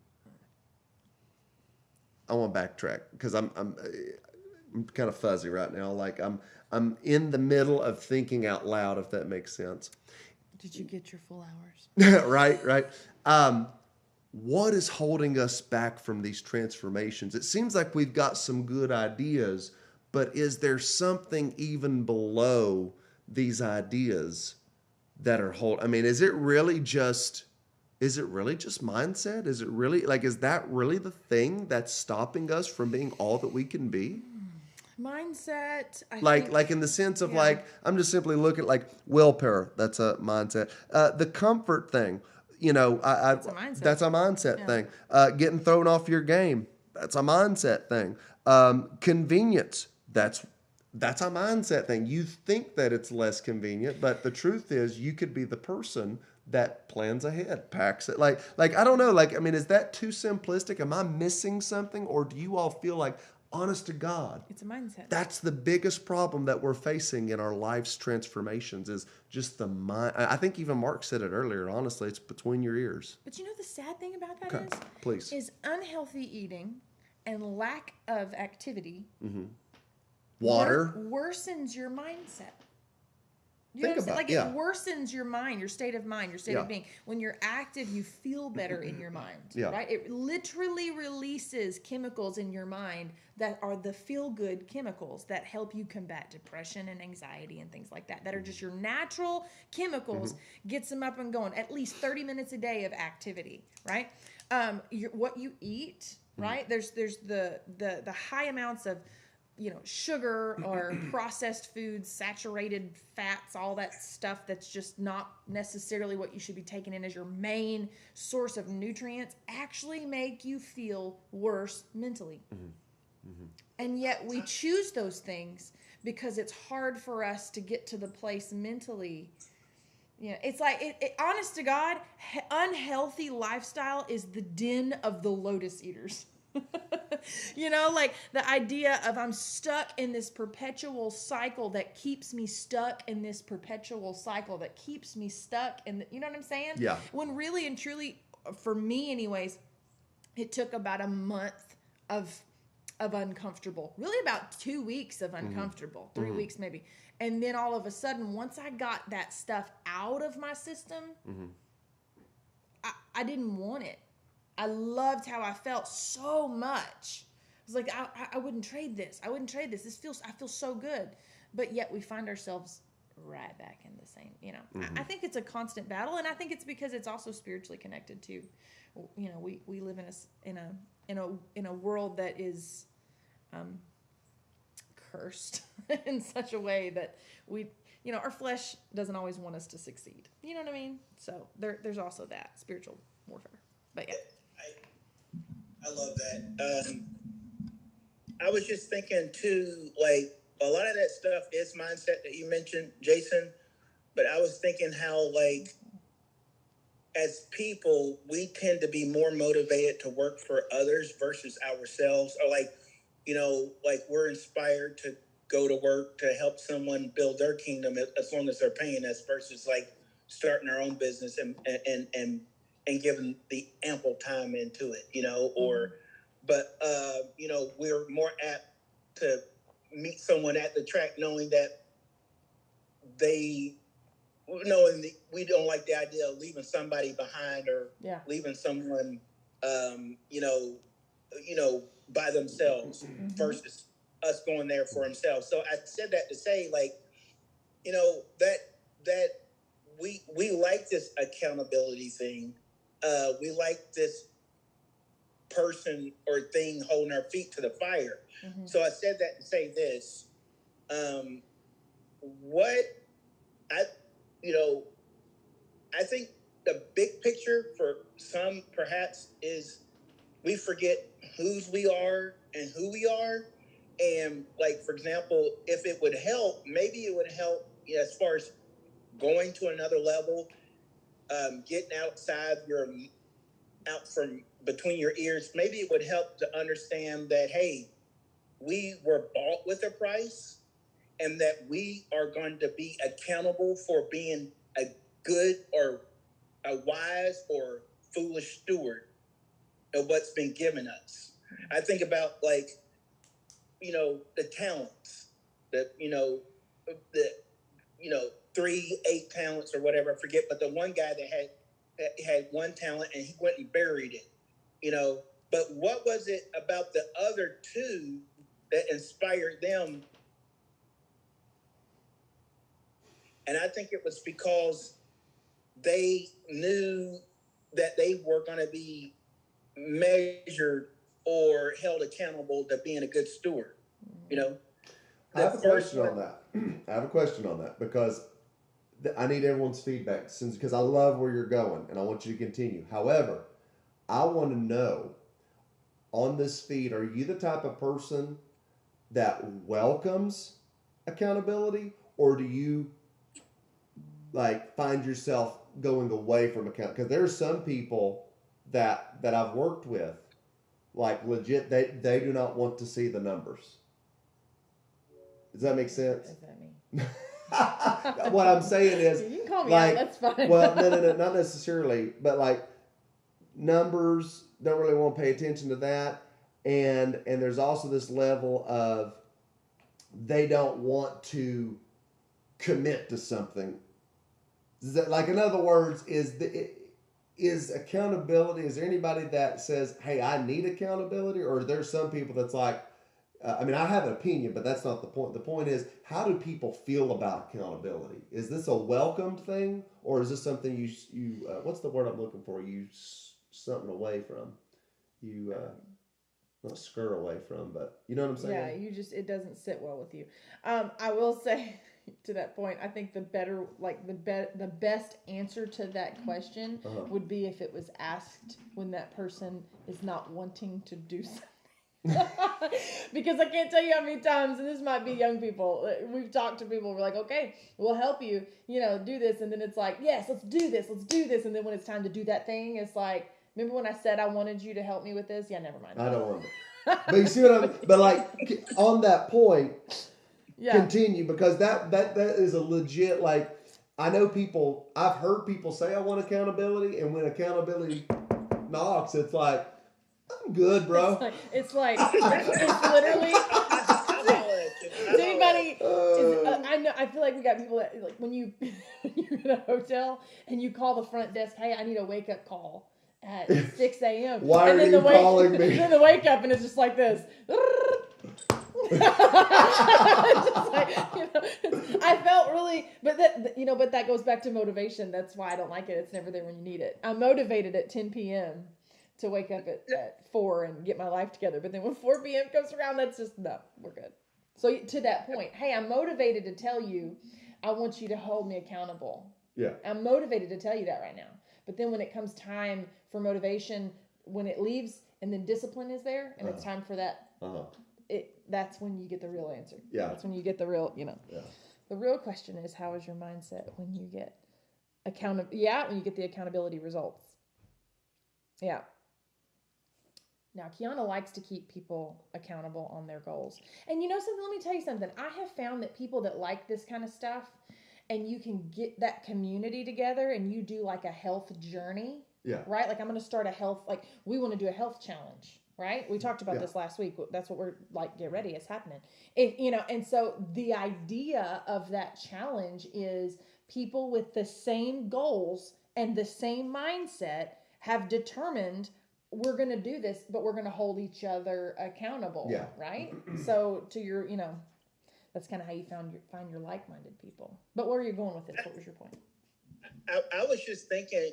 I want to backtrack because I'm kind of fuzzy right now. Like I'm in the middle of thinking out loud, if that makes sense. Did you get your full hours? Right. What is holding us back from these transformations? It seems like we've got some good ideas, but is there something even below these ideas that are is it really just mindset? Is it really is that really the thing that's stopping us from being all that we can be? Mindset. Like in the sense of I'm just simply looking at willpower. That's a mindset. The comfort thing, that's a mindset. That's a mindset thing. Getting thrown off your game. That's a mindset thing. Convenience. That's a mindset thing. You think that it's less convenient, but the truth is you could be the person that plans ahead, packs it. Like I don't know. Is that too simplistic? Am I missing something? Or do you all feel like, honest to God, it's a mindset? That's the biggest problem that we're facing in our life's transformations is just the mind. I think even Mark said it earlier. Honestly, it's between your ears. But the sad thing about that please, is unhealthy eating and lack of activity. Mm-hmm. Water worsens your mindset. Think about it. It worsens your mind, your state of mind, your state of being. When you're active, you feel better in your mind, right? It literally releases chemicals in your mind that are the feel-good chemicals that help you combat depression and anxiety and things like that. That are just your natural chemicals, gets them up and going. At least 30 minutes a day of activity, right? What you eat, right? There's the high amounts of sugar or processed foods, saturated fats, all that stuff that's just not necessarily what you should be taking in as your main source of nutrients actually make you feel worse mentally. Mm-hmm. Mm-hmm. And yet we choose those things because it's hard for us to get to the place mentally. It's like, honest to God, unhealthy lifestyle is the den of the lotus eaters. The idea of I'm stuck in this perpetual cycle that keeps me stuck in this perpetual cycle that keeps me stuck in you know what I'm saying? Yeah. When really and truly, for me anyways, it took about a month of uncomfortable, really about 2 weeks of uncomfortable, 3 weeks maybe. And then all of a sudden, once I got that stuff out of my system, I didn't want it. I loved how I felt so much. I was like, I wouldn't trade this. I wouldn't trade this. I feel so good. But yet we find ourselves right back in the same, you know. I think it's a constant battle, and I think it's because it's also spiritually connected too. You know, we live in a world that is cursed in such a way that you know, our flesh doesn't always want us to succeed. You know what I mean? So there's also that spiritual warfare. But yeah, I love that. I was just thinking too, like a lot of that stuff is mindset that you mentioned, Jason. But I was thinking how, like, as people, we tend to be more motivated to work for others versus ourselves. Or like, you know, like we're inspired to go to work to help someone build their kingdom as long as they're paying us versus like starting our own business and giving the ample time into it, you know, or, but, you know, we're more apt to meet someone at the track knowing that we don't like the idea of leaving somebody behind or leaving someone, you know, by themselves versus us going there for themselves. So I said that to say, like, you know, that we like this accountability thing. We like this person or thing holding our feet to the fire. So I said that to say this. I think the big picture for some perhaps is we forget whose we are and who we are. And like, for example, if it would help, maybe it would help, you know, as far as going to another level, getting out from between your ears. Maybe it would help to understand that, hey, we were bought with a price and that we are going to be accountable for being a good or a wise or foolish steward of what's been given us. I think about, like, you know, the talents that, you know, 3, 8 talents or whatever, I forget, but the one guy that had one talent and he went and buried it, you know, but what was it about the other 2 that inspired them? And I think it was because they knew that they were going to be measured or held accountable to being a good steward, you know? I have a question on that because I need everyone's feedback because I love where you're going and I want you to continue. However, I want to know on this feed, are you the type of person that welcomes accountability, or do you like find yourself going away from account? Because there are some people that I've worked with, like legit, they do not want to see the numbers. Does that make sense? what does that mean? What I'm saying is, You can call me like, out, that's fine. well, no, not necessarily, but like numbers, don't really want to pay attention to that, and there's also this level of they don't want to commit to something. Is that, like, in other words, is accountability? Is there anybody that says, "Hey, I need accountability," or are there some people that's like, I mean, I have an opinion, but that's not the point. The point is, how do people feel about accountability? Is this a welcomed thing, or is this something you what's the word I'm looking for? You something away from, you not scur away from, but you know what I'm saying? Yeah, it doesn't sit well with you. I will say to that point, I think the best answer to that question would be if it was asked when that person is not wanting to do something. Because I can't tell you how many times, and this might be young people, we've talked to people, we're like, okay, we'll help you, do this, and then it's like, yes, let's do this, and then when it's time to do that thing, it's like, remember when I said I wanted you to help me with this? Yeah, never mind. I don't want it. But you see what I mean? But like, on that point, continue, because that is a legit, like, I know people, I've heard people say I want accountability, and when accountability knocks, it's like, I'm good, bro. It's literally. Does anybody? I feel like we got people that, like, when you're in a hotel and you call the front desk, hey, I need a wake up call, at 6 a.m. Why and are then you the calling me? Then the wake up and it's just like this. Just like, I felt really, but that goes back to motivation. That's why I don't like it. It's never there when you need it. I'm motivated at 10 p.m. to wake up at 4 and get my life together. But then when 4 p.m. comes around, that's just, no, we're good. So to that point, hey, I'm motivated to tell you, I want you to hold me accountable. Yeah. I'm motivated to tell you that right now. But then when it comes time for motivation, when it leaves and then discipline is there and it's time for that, that's when you get the real answer. Yeah. That's when you get the real, Yeah. The real question is, how is your mindset when you get when you get the accountability results? Yeah. Now, Kiana likes to keep people accountable on their goals. And you know something? Let me tell you something. I have found that people that like this kind of stuff, and you can get that community together and you do like a health journey. Yeah. Right? Like I'm going to start we want to do a health challenge, right? We talked about this last week. That's what we're like, get ready. It's happening. And so the idea of that challenge is people with the same goals and the same mindset have determined we're going to do this, but we're going to hold each other accountable. Yeah. Right? So to your, that's kind of how you find your like-minded people. But where are you going with this? What was your point? I was just thinking,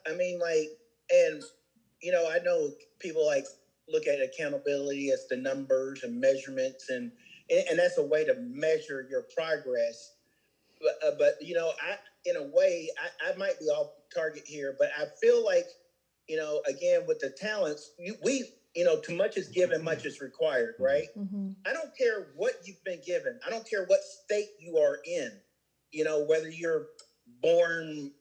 I mean, like, and, I know people like look at accountability as the numbers and measurements, and that's a way to measure your progress. But I, in a way, I might be off target here, but I feel like, again, with the talents, too much is given, much is required, right? Mm-hmm. I don't care what you've been given. I don't care what state you are in, whether you're born,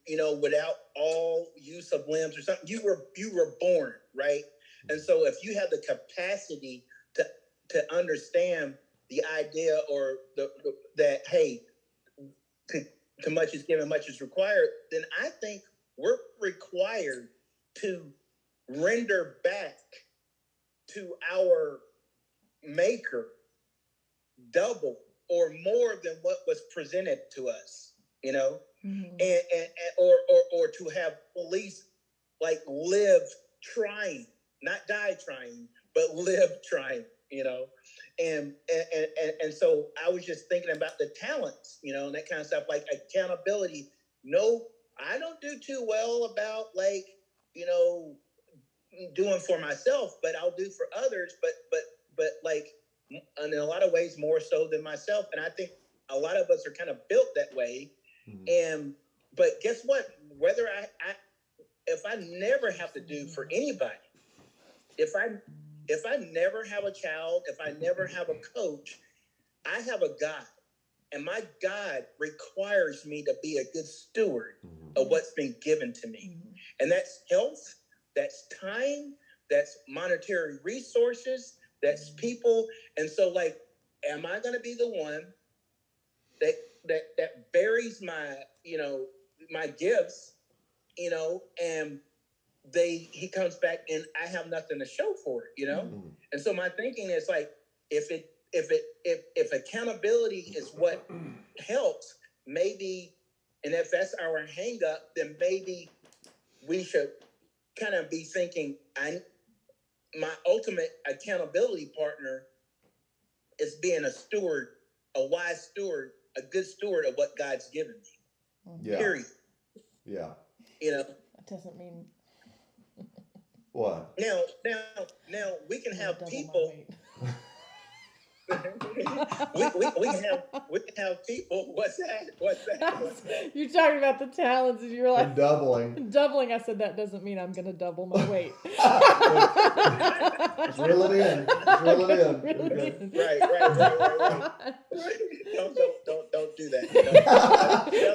without all use of limbs or something. You were born, right? And so if you have the capacity to understand the idea or that, hey, too much is given, much is required, then I think we're required to render back to our maker double or more than what was presented to us, Mm-hmm. and or to have at least like live trying, not die trying, but live trying, and so I was just thinking about the talents, and that kind of stuff, like accountability. No, I don't do too well about like, doing for myself, but I'll do for others, but like in a lot of ways more so than myself. And I think a lot of us are kind of built that way. But guess what? Whether if I never have to do for anybody, if I never have a child, if I never have a coach, I have a God, and my God requires me to be a good steward of what's been given to me. And that's health, that's time, that's monetary resources, that's people. And so like, am I going to be the one that buries my, my gifts, and he comes back and I have nothing to show for it, And so my thinking is like, if accountability is what helps, maybe, and if that's our hang up, then maybe we should kind of be thinking, my ultimate accountability partner is being a steward, a wise steward, a good steward of what God's given me. Yeah. Period. Yeah. That doesn't mean. What? Now we can have people. we can have people. What's that? You're talking about the talents, and you're like and doubling. Doubling. I said that doesn't mean I'm going to double my weight. Just reel it in. Right. Don't do that.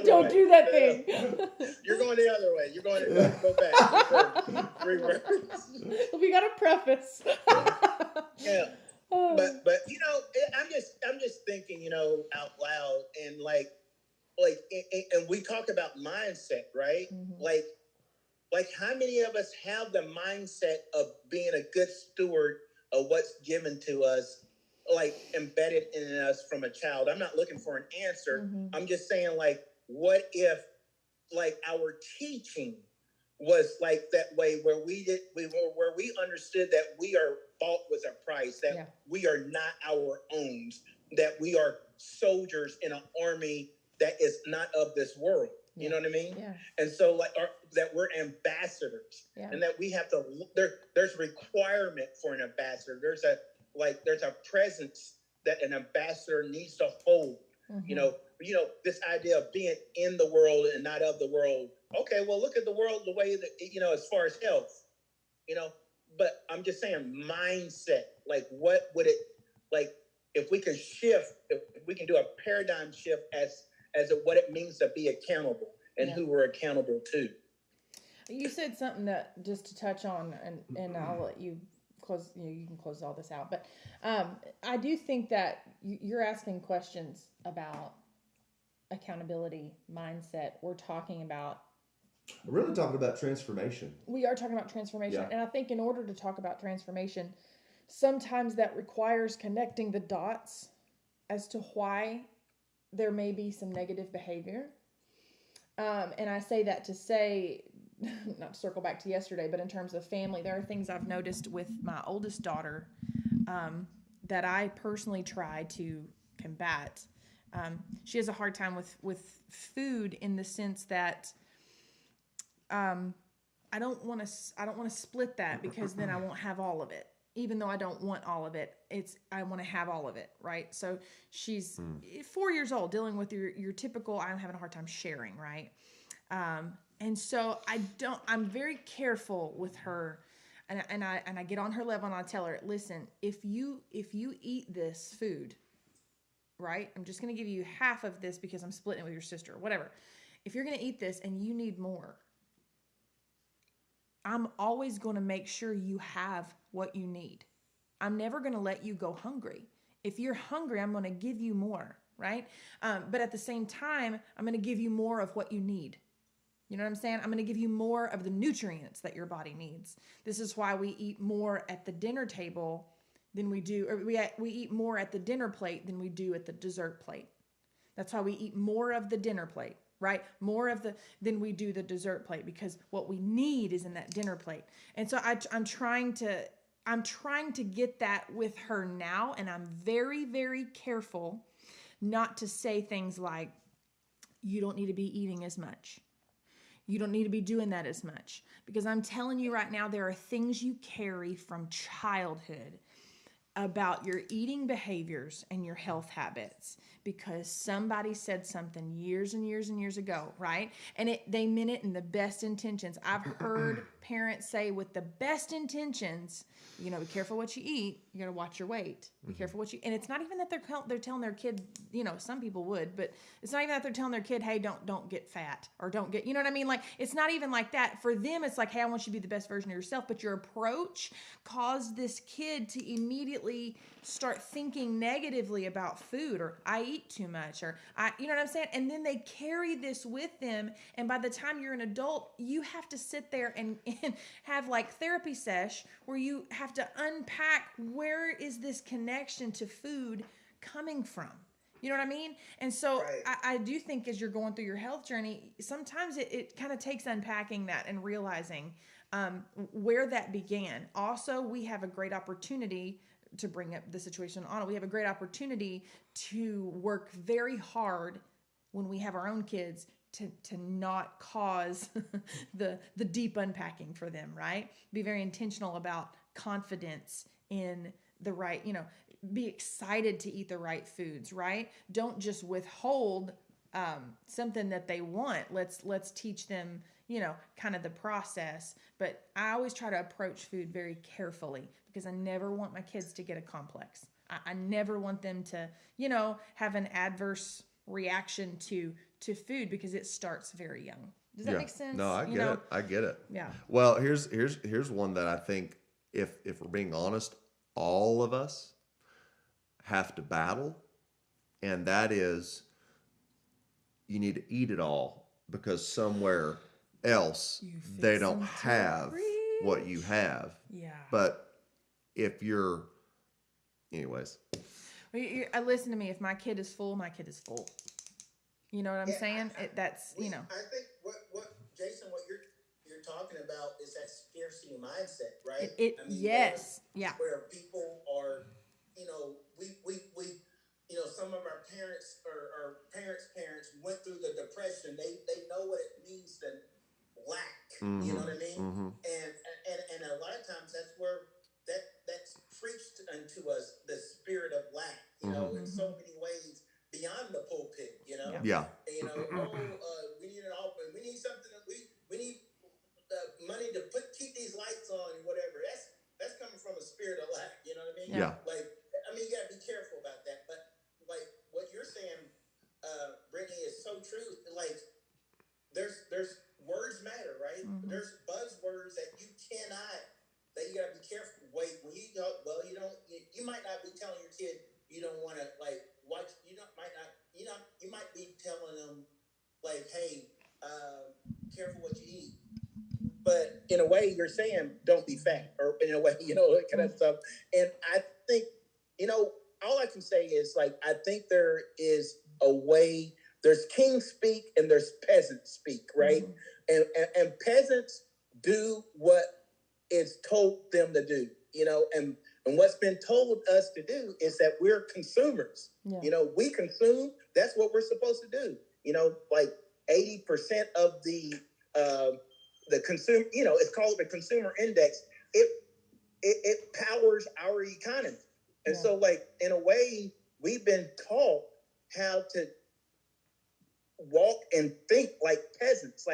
Don't do that thing. You're going the other way. You're going to go back. Reverse. We got a preface. Yeah. But I'm just thinking, out loud, and like and we talk about mindset, right? Mm-hmm. Like how many of us have the mindset of being a good steward of what's given to us, like embedded in us from a child? I'm not looking for an answer. Mm-hmm. I'm just saying, like, what if like our teaching was like that way where where we understood that we are bought with a price, that Yeah. we are not our own, that we are soldiers in an army that is not of this world. You Yeah. know what I mean? Yeah. And so that we're ambassadors, Yeah. and that we have to there's a requirement for an ambassador. There's a presence that an ambassador needs to hold. Mm-hmm. You know, this idea of being in the world and not of the world. Okay, well, look at the world the way that, as far as health, but I'm just saying mindset. Like, what would it, like, if we can shift, if we can do a paradigm shift as what it means to be accountable and who we're accountable to. You said something that, just to touch on, and I'll let you close. You can close all this out, but I do think that you're asking questions about accountability, mindset. We're talking about. We're really talking about transformation. We are talking about transformation, Yeah. and I think in order to talk about transformation, sometimes that requires connecting the dots as to why there may be some negative behavior. And I say that to say, not to circle back to yesterday, but in terms of family, there are things I've noticed with my oldest daughter that I personally try to combat. She has a hard time with food in the sense that I don't want to split that, because then I won't have all of it. Even though I don't want all of it, I want to have all of it, right? So she's 4 years old, dealing with your typical, I'm having a hard time sharing, right? And so I'm very careful with her, and I get on her level and I tell her, listen, if you eat this food, right? I'm just going to give you half of this because I'm splitting it with your sister or whatever. If you're going to eat this and you need more, I'm always going to make sure you have what you need. I'm never going to let you go hungry. If you're hungry, I'm going to give you more, right? But at the same time, I'm going to give you more of what you need. You know what I'm saying? I'm going to give you more of the nutrients that your body needs. This is why we eat more at the dinner table than we do, or we eat more at the dinner plate than we do at the dessert plate. That's why we eat more of the dinner plate, right? More of than we do the dessert plate, because what we need is in that dinner plate. And so I'm trying to get that with her now, and I'm very, very careful not to say things like, you don't need to be eating as much. You don't need to be doing that as much. Because I'm telling you right now, there are things you carry from childhood about your eating behaviors and your health habits, because somebody said something years and years and years ago, right? And they meant it in the best intentions. I've heard parents say with the best intentions, be careful what you eat. You got to watch your weight. Be careful what you, and it's not even that they're telling their kid, some people would, but it's not even that they're telling their kid, hey, don't get fat, or don't get, you know what I mean? Like, it's not even like that. For them, it's like, hey, I want you to be the best version of yourself. But your approach caused this kid to immediately start thinking negatively about food, or I eat too much, or you know what I'm saying? And then they carry this with them. And by the time you're an adult, you have to sit there and have like therapy sesh where you have to unpack, where is this connection to food coming from? You know what I mean? And so Right. I do think as you're going through your health journey, sometimes it kind of takes unpacking that and realizing where that began. Also, we have a great opportunity to bring up the situation on it. We have a great opportunity to work very hard when we have our own kids to not cause the deep unpacking for them, right? Be very intentional about confidence in the right, be excited to eat the right foods, right? Don't just withhold something that they want. Let's teach them, kind of the process. But I always try to approach food very carefully, because I never want my kids to get a complex. I never want them to, have an adverse reaction to food, because it starts very young. Does that make sense? No, I get it. I get it. Yeah. Well, here's one that I think, if we're being honest, all of us have to battle, and that is, you need to eat it all, because somewhere else they don't have what you have. Yeah. But if you're, anyways. Listen to me. If my kid is full, my kid is full. You know what I'm saying? That's. I think what Jason, what you're talking talking about is that scarcity mindset, right? Yes, yeah. Where people are, we some of our parents or our parents went through the depression. They know what it means to lack. You know what I mean? And a lot of times that's where that's preached unto us, the spirit of lack. In so many ways beyond the pulpit. Yeah. We need an offering. We need something. We need money to keep these lights on and whatever. That's coming from a spirit of lack. You know what I mean? Yeah. You gotta be careful about that. But like what you're saying, Brittany, is so true. Like there's words matter, right? There's buzzwords that you gotta be careful. Wait, when you go, well, you might not be telling your kid you don't want to watch. You might be telling them like, hey, careful what you eat. But in a way, you're saying don't be fat, or in a way, that kind of stuff. And I think, all I can say is I think there is a way. There's king speak and there's peasant speak, right? And peasants do what is told them to do, and what's been told us to do is that we're consumers. Yeah. We consume. That's what we're supposed to do. 80% of the consumer, it's called the consumer index. It powers our economy. And so in a way, we've been taught how to walk and think like peasants,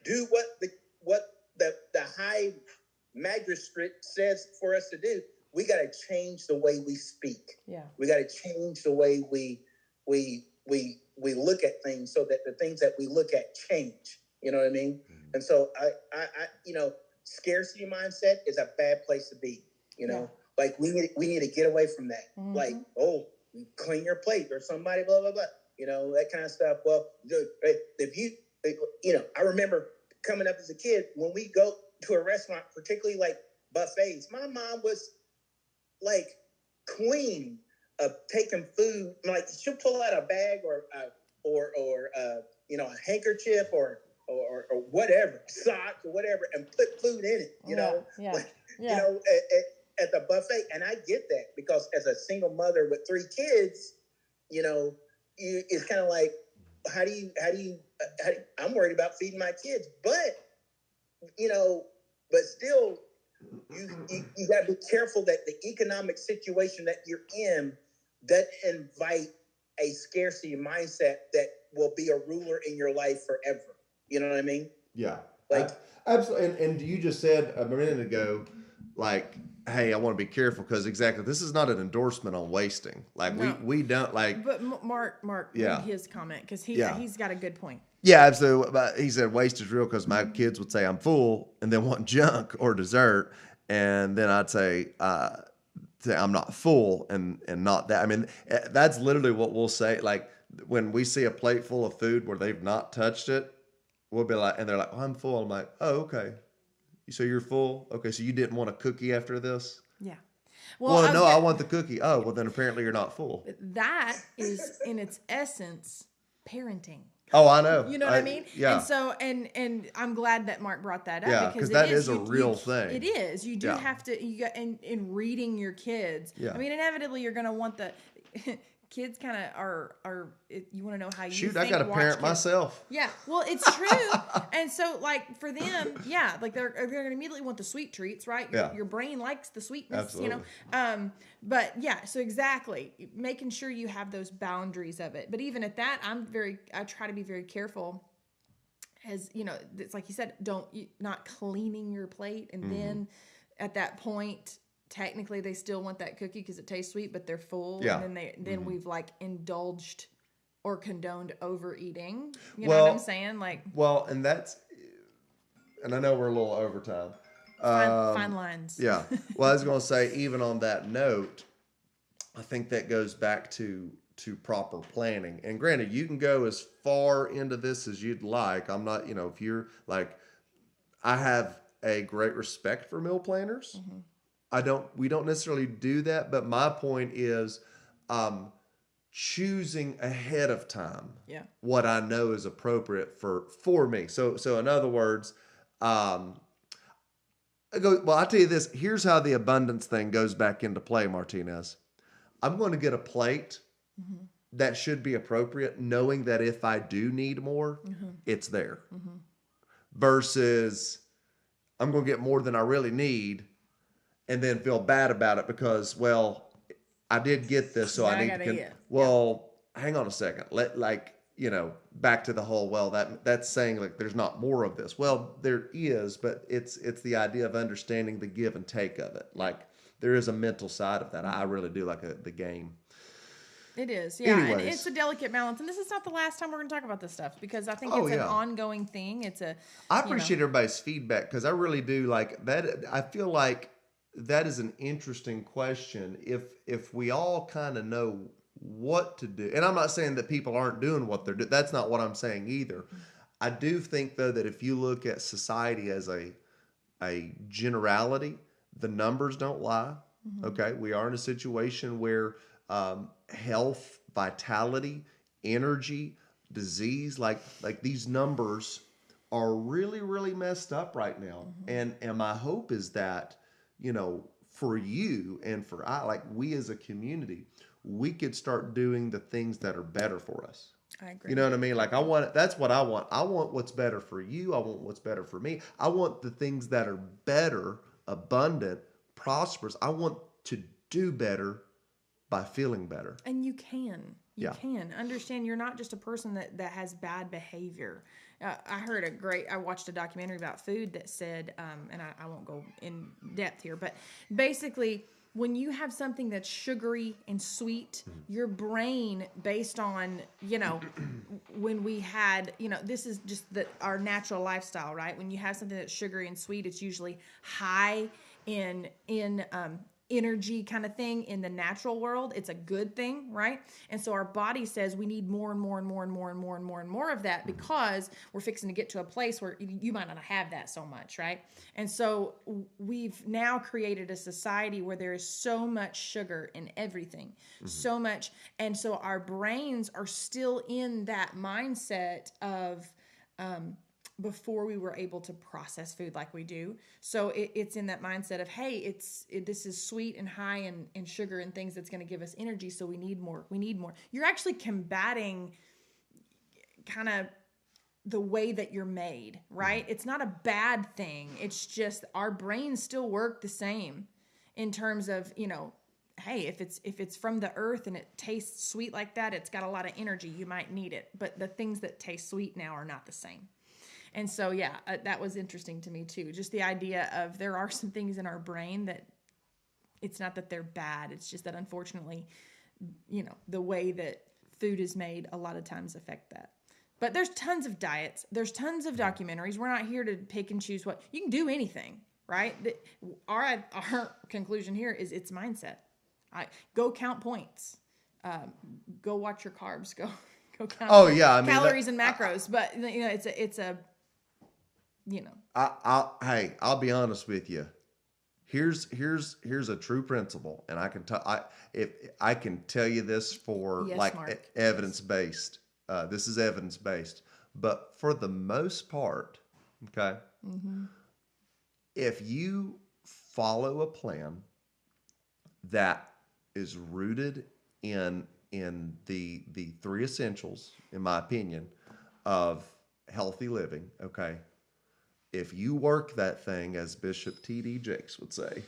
do what the high magistrate says for us to do. We got to change the way we speak. Yeah. We got to change the way we look at things so that the things that we look at change. You know what I mean? And so I scarcity mindset is a bad place to be. We need to get away from that. Clean your plate or somebody, blah, blah, blah. That kind of stuff. Well, I remember coming up as a kid, when we go to a restaurant, particularly buffets, my mom was queen of taking food. She'll pull out a bag or a handkerchief or whatever, socks or whatever, and put food in it. At the buffet. And I get that, because as a single mother with 3 kids, it's kind of how do you I'm worried about feeding my kids, but still you got to be careful that the economic situation that you're in doesn't invite a scarcity mindset that will be a ruler in your life forever. You know what I mean? Yeah. Absolutely. And you just said a minute ago, hey, I want to be careful, because exactly, this is not an endorsement on wasting. No. we don't But Mark made his comment, because he's got a good point. Yeah, absolutely. But he said waste is real, because my kids would say I'm full and then want junk or dessert, and then I'd say I'm not full and not that. I mean, that's literally what we'll say. When we see a plate full of food where they've not touched it, we'll be and they're like, oh, I'm full. I'm like, oh, okay. So you're full? Okay, so you didn't want a cookie after this? Yeah. Well, no, I want the cookie. Oh, well, then apparently you're not full. That is, in its essence, parenting. Oh, I know. You know what I mean? Yeah. And so, and I'm glad that Mark brought that up. Yeah, because that is a real thing. It is. You do have to, in reading your kids. Yeah. I mean, inevitably, you're going to want the... Kids kind of are. You want to know how you shoot. Think, I got to parent myself. Yeah, well, it's true. And so, for them, they're going to immediately want the sweet treats, right? Your brain likes the sweetness, Absolutely. But so exactly, making sure you have those boundaries of it. But even at that, I try to be very careful. As it's like you said, not cleaning your plate, and then at that point, technically they still want that cookie because it tastes sweet, but they're full. Yeah. And then we've indulged or condoned overeating. You know what I'm saying? And I know we're a little over time. Fine lines. Yeah. Well, I was going to say, even on that note, I think that goes back to proper planning. And granted, you can go as far into this as you'd like. I'm not, if you're I have a great respect for meal planners. Mm-hmm. We don't necessarily do that, but my point is choosing ahead of time what I know is appropriate for me. So in other words, Well, I'll tell you this. Here's how the abundance thing goes back into play, Martinez. I'm going to get a plate that should be appropriate, knowing that if I do need more, it's there. Versus I'm going to get more than I really need and then feel bad about it because, well, I did get this, so Now I I need gotta to. eat it. Well, hang on a second. Back to the whole. Well, that's saying like there's not more of this. Well, there is, but it's the idea of understanding the give and take of it. Like there is a mental side of that. I really do like the game. It is, yeah, and Anyways. it's a delicate balance. And this is not the last time we're going to talk about this stuff because I think Oh, it's an yeah. ongoing thing. It's I appreciate everybody's feedback because I really do like that. I feel like that is an interesting question. If we all kind of know what to do, and I'm not saying that people aren't doing what they're doing. That's not what I'm saying either. I do think though that if you look at society as a generality, the numbers don't lie. Okay, we are in a situation where health, vitality, energy, disease, like these numbers are really, really messed up right now. And my hope is that, for you and for we as a community, we could start doing the things that are better for us. I agree. You know what I mean? Like that's what I want. I want what's better for you. I want what's better for me. I want the things that are better, abundant, prosperous. I want to do better by feeling better. And you can. You Yeah. can. Understand you're not just a person that has bad behavior. I watched a documentary about food that said, and I won't go in depth here, but basically when you have something that's sugary and sweet, your brain, based on, when we had, this is just our natural lifestyle, right? When you have something that's sugary and sweet, it's usually high in energy kind of thing in the natural world. It's a good thing, right? And so our body says we need more and more and more and more and more and more and more of that because we're fixing to get to a place where you might not have that so much, right? And so we've now created a society where there is so much sugar in everything, so much. And so our brains are still in that mindset of, before we were able to process food like we do. So it's in that mindset of, hey, this is sweet and high in sugar and things that's going to give us energy. So we need more. You're actually combating kind of the way that you're made, right? It's not a bad thing. It's just our brains still work the same in terms of, hey, if it's from the earth and it tastes sweet like that, it's got a lot of energy. You might need it. But the things that taste sweet now are not the same. And so, that was interesting to me too. Just the idea of there are some things in our brain that it's not that they're bad. It's just that unfortunately, the way that food is made a lot of times affect that. But there's tons of diets. There's tons of documentaries. We're not here to pick and choose you can do anything, right? Our conclusion here is it's mindset. Go count points. Go watch your carbs. Go count calories and macros. But it's a I'll be honest with you. Here's a true principle, and I can tell you this for evidence based. This is evidence based, but for the most part, okay. If you follow a plan that is rooted in the three essentials, in my opinion, of healthy living, okay. If you work that thing, as Bishop T.D. Jakes would say,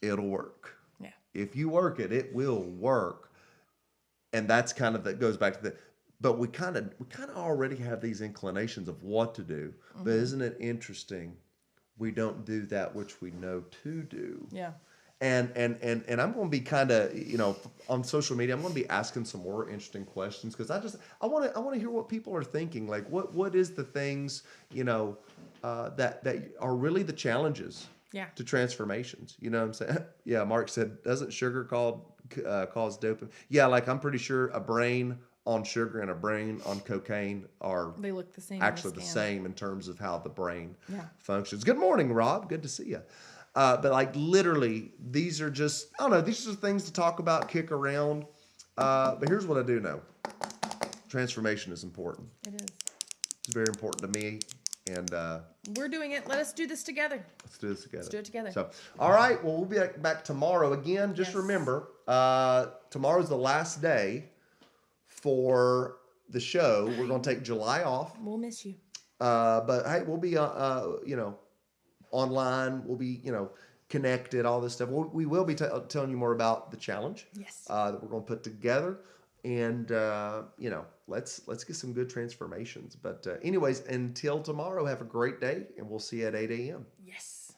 it'll work. Yeah. If you work it, it will work. And that's that goes back to but we kind of already have these inclinations of what to do. But isn't it interesting? We don't do that which we know to do. Yeah. And I'm going to be kind of, on social media, I'm going to be asking some more interesting questions because I want to hear what people are thinking. Like what is the things, that are really the challenges to transformations. You know what I'm saying? Yeah. Mark said, doesn't sugar cause dopamine? Yeah. Like I'm pretty sure a brain on sugar and a brain on cocaine they look the same. Actually the same in terms of how the brain functions. Good morning, Rob. Good to see you. But literally, these are just, I don't know, these are things to talk about, kick around. But here's what I do know. Transformation is important. It is. It's very important to me And We're doing it. Let us do this together. let's do this together. Let's do it together. So, all right. Well, we'll be back tomorrow again. Just Yes. remember, tomorrow's the last day for the show. We're going to take July off. We'll miss you. But hey, we'll be, online. We'll be, connected, all this stuff. We will be telling you more about the challenge Yes. that we're going to put together. And, let's get some good transformations. But anyways, until tomorrow, have a great day, and we'll see you at 8 a.m. Yes.